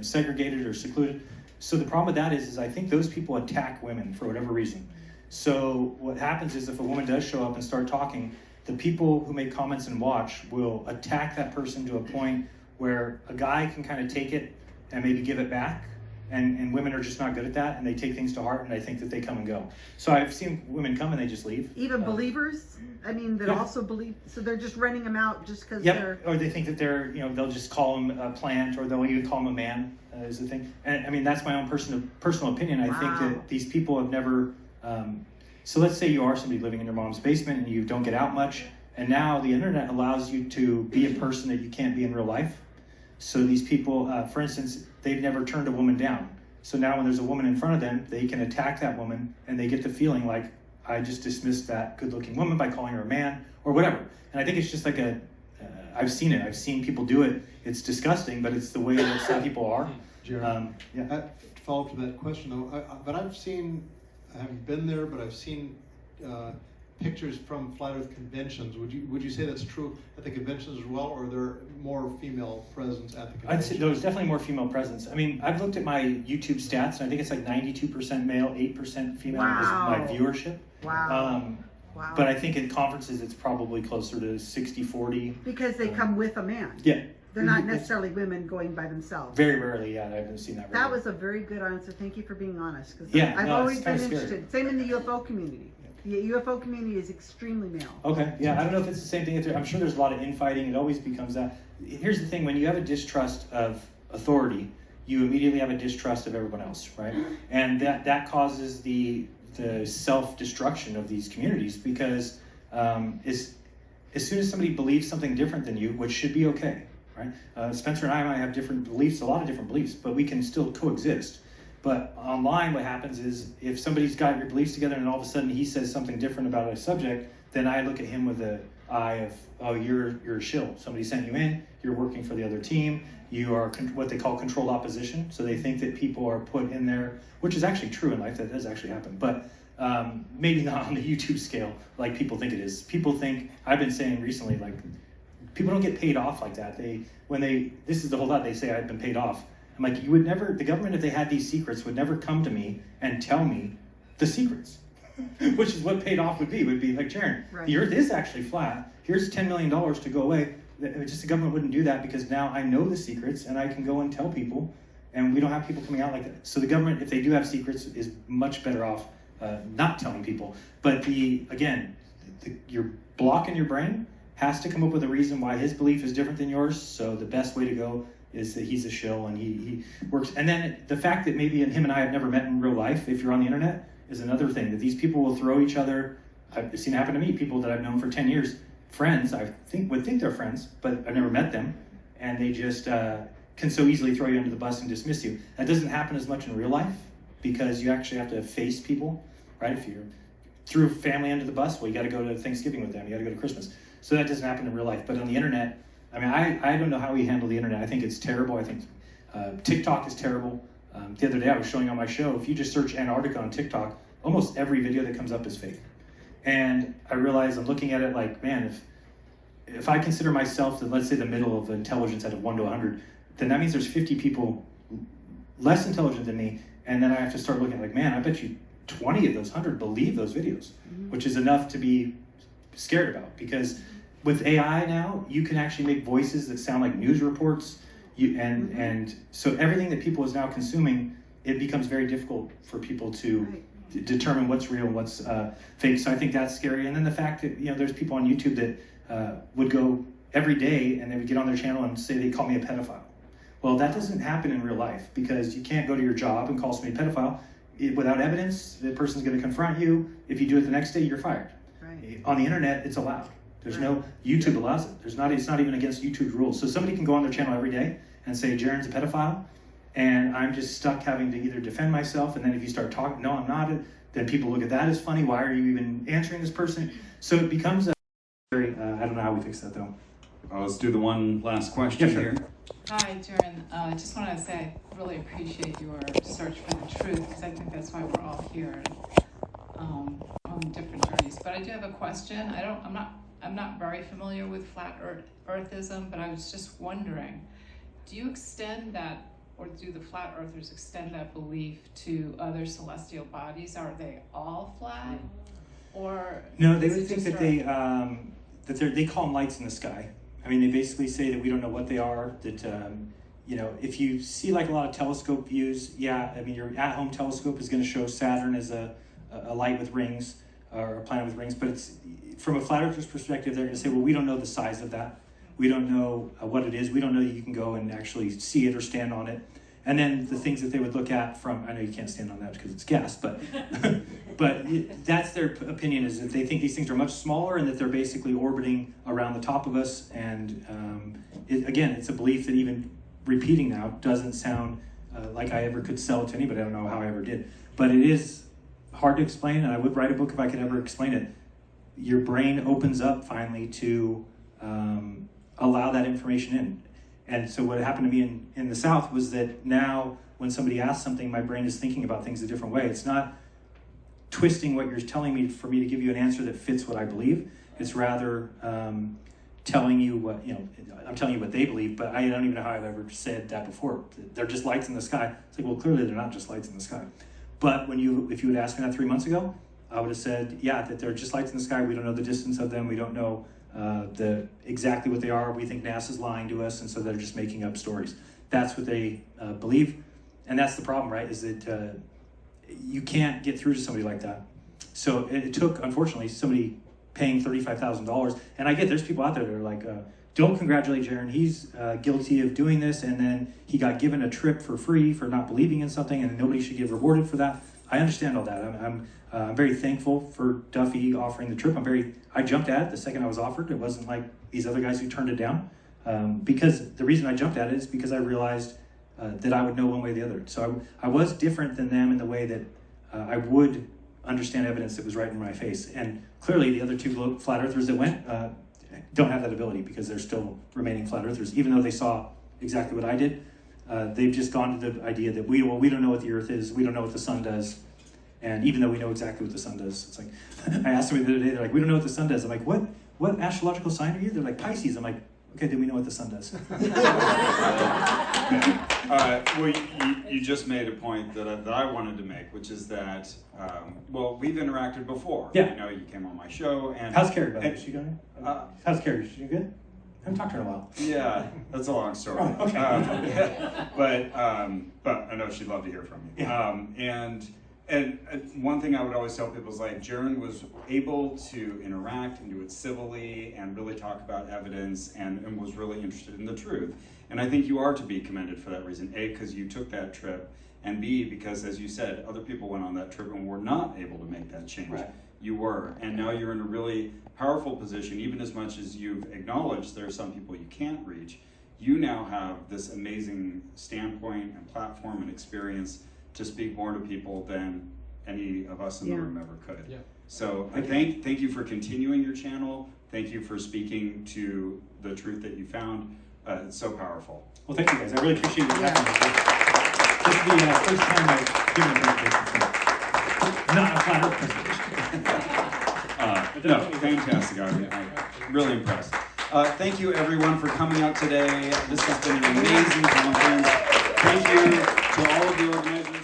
segregated or secluded. So the problem with that is I think those people attack women for whatever reason. So what happens is if a woman does show up and start talking, the people who make comments and watch will attack that person to a point where a guy can kind of take it and maybe give it back. And women are just not good at that, and they take things to heart, and I think that they come and go. So I've seen women come and they just leave. Even believers? I mean, that also believe, so they're just renting them out just because Yep. they're... Or they think that they're, they'll just call him a plant, or they'll even call him a man, is the thing. And I mean, that's my own personal opinion. I think that these people have never, so let's say you are somebody living in your mom's basement and you don't get out much, and now the internet allows you to be a person that you can't be in real life. So these people, for instance, they've never turned a woman down. So now when there's a woman in front of them, they can attack that woman, and they get the feeling like, I just dismissed that good-looking woman by calling her a man, or whatever. And I think it's just like I've seen it. I've seen people do it. It's disgusting, but it's the way that some people are. Jeran, to follow up to that question though, but I've seen, I haven't been there, but I've seen pictures from flat earth conventions. Would you say that's true at the conventions as well, or are there more female presence at the conventions? I'd say there's definitely more female presence. I mean, I've looked at my YouTube stats, and I think it's like 92% male, 8% female is my viewership. Wow. But I think in conferences it's probably closer to 60-40. Because they come with a man. Yeah. They're not necessarily women going by themselves. Very rarely, I haven't seen that. That was a very good answer. Thank you for being honest. Because Yeah, I've always been scary. interested. Same in the UFO community. The UFO community is extremely male. Okay, yeah, I don't know if it's the same thing. I'm sure there's a lot of infighting. It always becomes that. Here's the thing, when you have a distrust of authority, you immediately have a distrust of everyone else, right? And that causes the self-destruction of these communities, because as soon as somebody believes something different than you, which should be okay, right? Spencer and I might have different beliefs, a lot of different beliefs, but we can still coexist. But online, what happens is if somebody's got your beliefs together and all of a sudden he says something different about a subject, then I look at him with you're a shill. Somebody sent you in, you're working for the other team, you are what they call controlled opposition. So they think that people are put in there, which is actually true in life, that does actually happen, but maybe not on the YouTube scale like people think it is. People think, I've been saying recently, like, people don't get paid off like that. This is the whole lot, they say I've been paid off. I'm like, you would never, the government, if they had these secrets, would never come to me and tell me the secrets, which is what paid off would be like, Jeran, the earth is actually flat. Here's $10 million to go away. Just the government wouldn't do that because now I know the secrets and I can go and tell people, and we don't have people coming out like that. So the government, if they do have secrets, is much better off not telling people. But your block in your brain has to come up with a reason why his belief is different than yours. So the best way to go is that he's a shill and he works. And then the fact that maybe him and I have never met in real life, if you're on the internet, is another thing. That these people will throw each other. I've seen it happen to me. People that I've known for 10 years, friends, would think they're friends, but I've never met them, and they just can so easily throw you under the bus and dismiss you. That doesn't happen as much in real life because you actually have to face people, right? If you're threw family under the bus, well, you got to go to Thanksgiving with them. You got to go to Christmas. So that doesn't happen in real life. But on the internet, I mean, I don't know how we handle the internet. I think it's terrible. I think TikTok is terrible. The other day I was showing on my show, if you just search Antarctica on TikTok, almost every video that comes up is fake. And I realize I'm looking at it like, man, if I consider myself, let's say the middle of intelligence out of 1 to 100, then that means there's 50 people less intelligent than me. And then I have to start looking like, man, I bet you 20 of those 100 believe those videos, which is enough to be scared about. Because with AI now, you can actually make voices that sound like news reports. And so everything that people is now consuming, it becomes very difficult for people to determine what's real and what's fake. So I think that's scary. And then the fact that, there's people on YouTube that would go every day and they would get on their channel and say they call me a pedophile. Well, that doesn't happen in real life because you can't go to your job and call somebody a pedophile. Without evidence, the person's going to confront you. If you do it the next day, you're fired. Right. On the internet, it's allowed. There's no, YouTube allows it. It's not even against YouTube's rules. So somebody can go on their channel every day and say, Jeran's a pedophile, and I'm just stuck having to either defend myself, and then if you start talking, no, I'm not, then people look at that as funny. Why are you even answering this person? So it becomes a very, I don't know how we fix that though. Let's do the one last question here. Hi, Jeran. I just want to say I really appreciate your search for the truth because I think that's why we're all here and, on different journeys. But I do have a question. I'm not very familiar with flat earthism, but I was just wondering, do you extend that, or do the flat earthers extend that belief to other celestial bodies? Are they all flat? Or no, they would think that they call them lights in the sky. I mean, they basically say that we don't know what they are, that, if you see like a lot of telescope views, your at-home telescope is going to show Saturn as a light with rings, or a planet with rings, but it's from a flat earther's perspective, they're going to say, well, we don't know the size of that. We don't know what it is. We don't know that you can go and actually see it or stand on it. And then the things that they would look at from, I know you can't stand on that because it's gas, but that's their opinion, is that they think these things are much smaller and that they're basically orbiting around the top of us. And again, it's a belief that even repeating now doesn't sound like I ever could sell it to anybody. I don't know how I ever did. But it is hard to explain, and I would write a book if I could ever explain it. Your brain opens up finally to allow that information in. And so what happened to me in the South was that now when somebody asks something, my brain is thinking about things a different way. It's not twisting what you're telling me for me to give you an answer that fits what I believe. It's rather telling you what, I'm telling you what they believe, but I don't even know how I've ever said that before. They're just lights in the sky. It's like, well, clearly they're not just lights in the sky. But if you had asked me that 3 months ago, I would have said, yeah, that they're just lights in the sky. We don't know the distance of them. We don't know exactly what they are. We think NASA's lying to us, and so they're just making up stories. That's what they believe, and that's the problem, right? Is that you can't get through to somebody like that. So it took, unfortunately, somebody paying $35,000, and I get there's people out there that are like, don't congratulate Jeran. He's guilty of doing this, and then he got given a trip for free for not believing in something, and nobody should get rewarded for that. I understand all that. I'm very thankful for Duffy offering the trip. I jumped at it the second I was offered. It wasn't like these other guys who turned it down. Because the reason I jumped at it is because I realized that I would know one way or the other. So I was different than them in the way that I would understand evidence that was right in my face. And clearly the other two flat earthers that went, don't have that ability because they're still remaining flat earthers, even though they saw exactly what I did. They've just gone to the idea that we don't know what the earth is, we don't know what the sun does, and even though we know exactly what the sun does, it's like, I asked somebody the other day, they're like, we don't know what the sun does. I'm like, what astrological sign are you? They're like, Pisces. I'm like, okay, then we know what the sun does. Well, you just made a point that I wanted to make, which is that, well, we've interacted before. Yeah. You know, you came on my show, and how's Carrie, by the way? Is she going? How's Carrie? Is she good? I haven't talked to her in a while. Yeah, that's a long story. Oh, okay. But I know she'd love to hear from you. Yeah. And one thing I would always tell people is like, Jeran was able to interact and do it civilly and really talk about evidence and was really interested in the truth. And I think you are to be commended for that reason. A, because you took that trip, and B, because as you said, other people went on that trip and were not able to make that change. Right. You were, and now you're in a really powerful position, even as much as you've acknowledged there are some people you can't reach. You now have this amazing standpoint and platform and experience to speak more to people than any of us in the room ever could. Yeah. So I thank you for continuing your channel. Thank you for speaking to the truth that you found. It's so powerful. Well, thank you guys. I really appreciate you having me. This is the first time I've given a presentation. Not a flat earth presentation. No, fantastic. I'm really impressed. Thank you everyone for coming out today. This has been an amazing conference. Thank you to all of the organizers.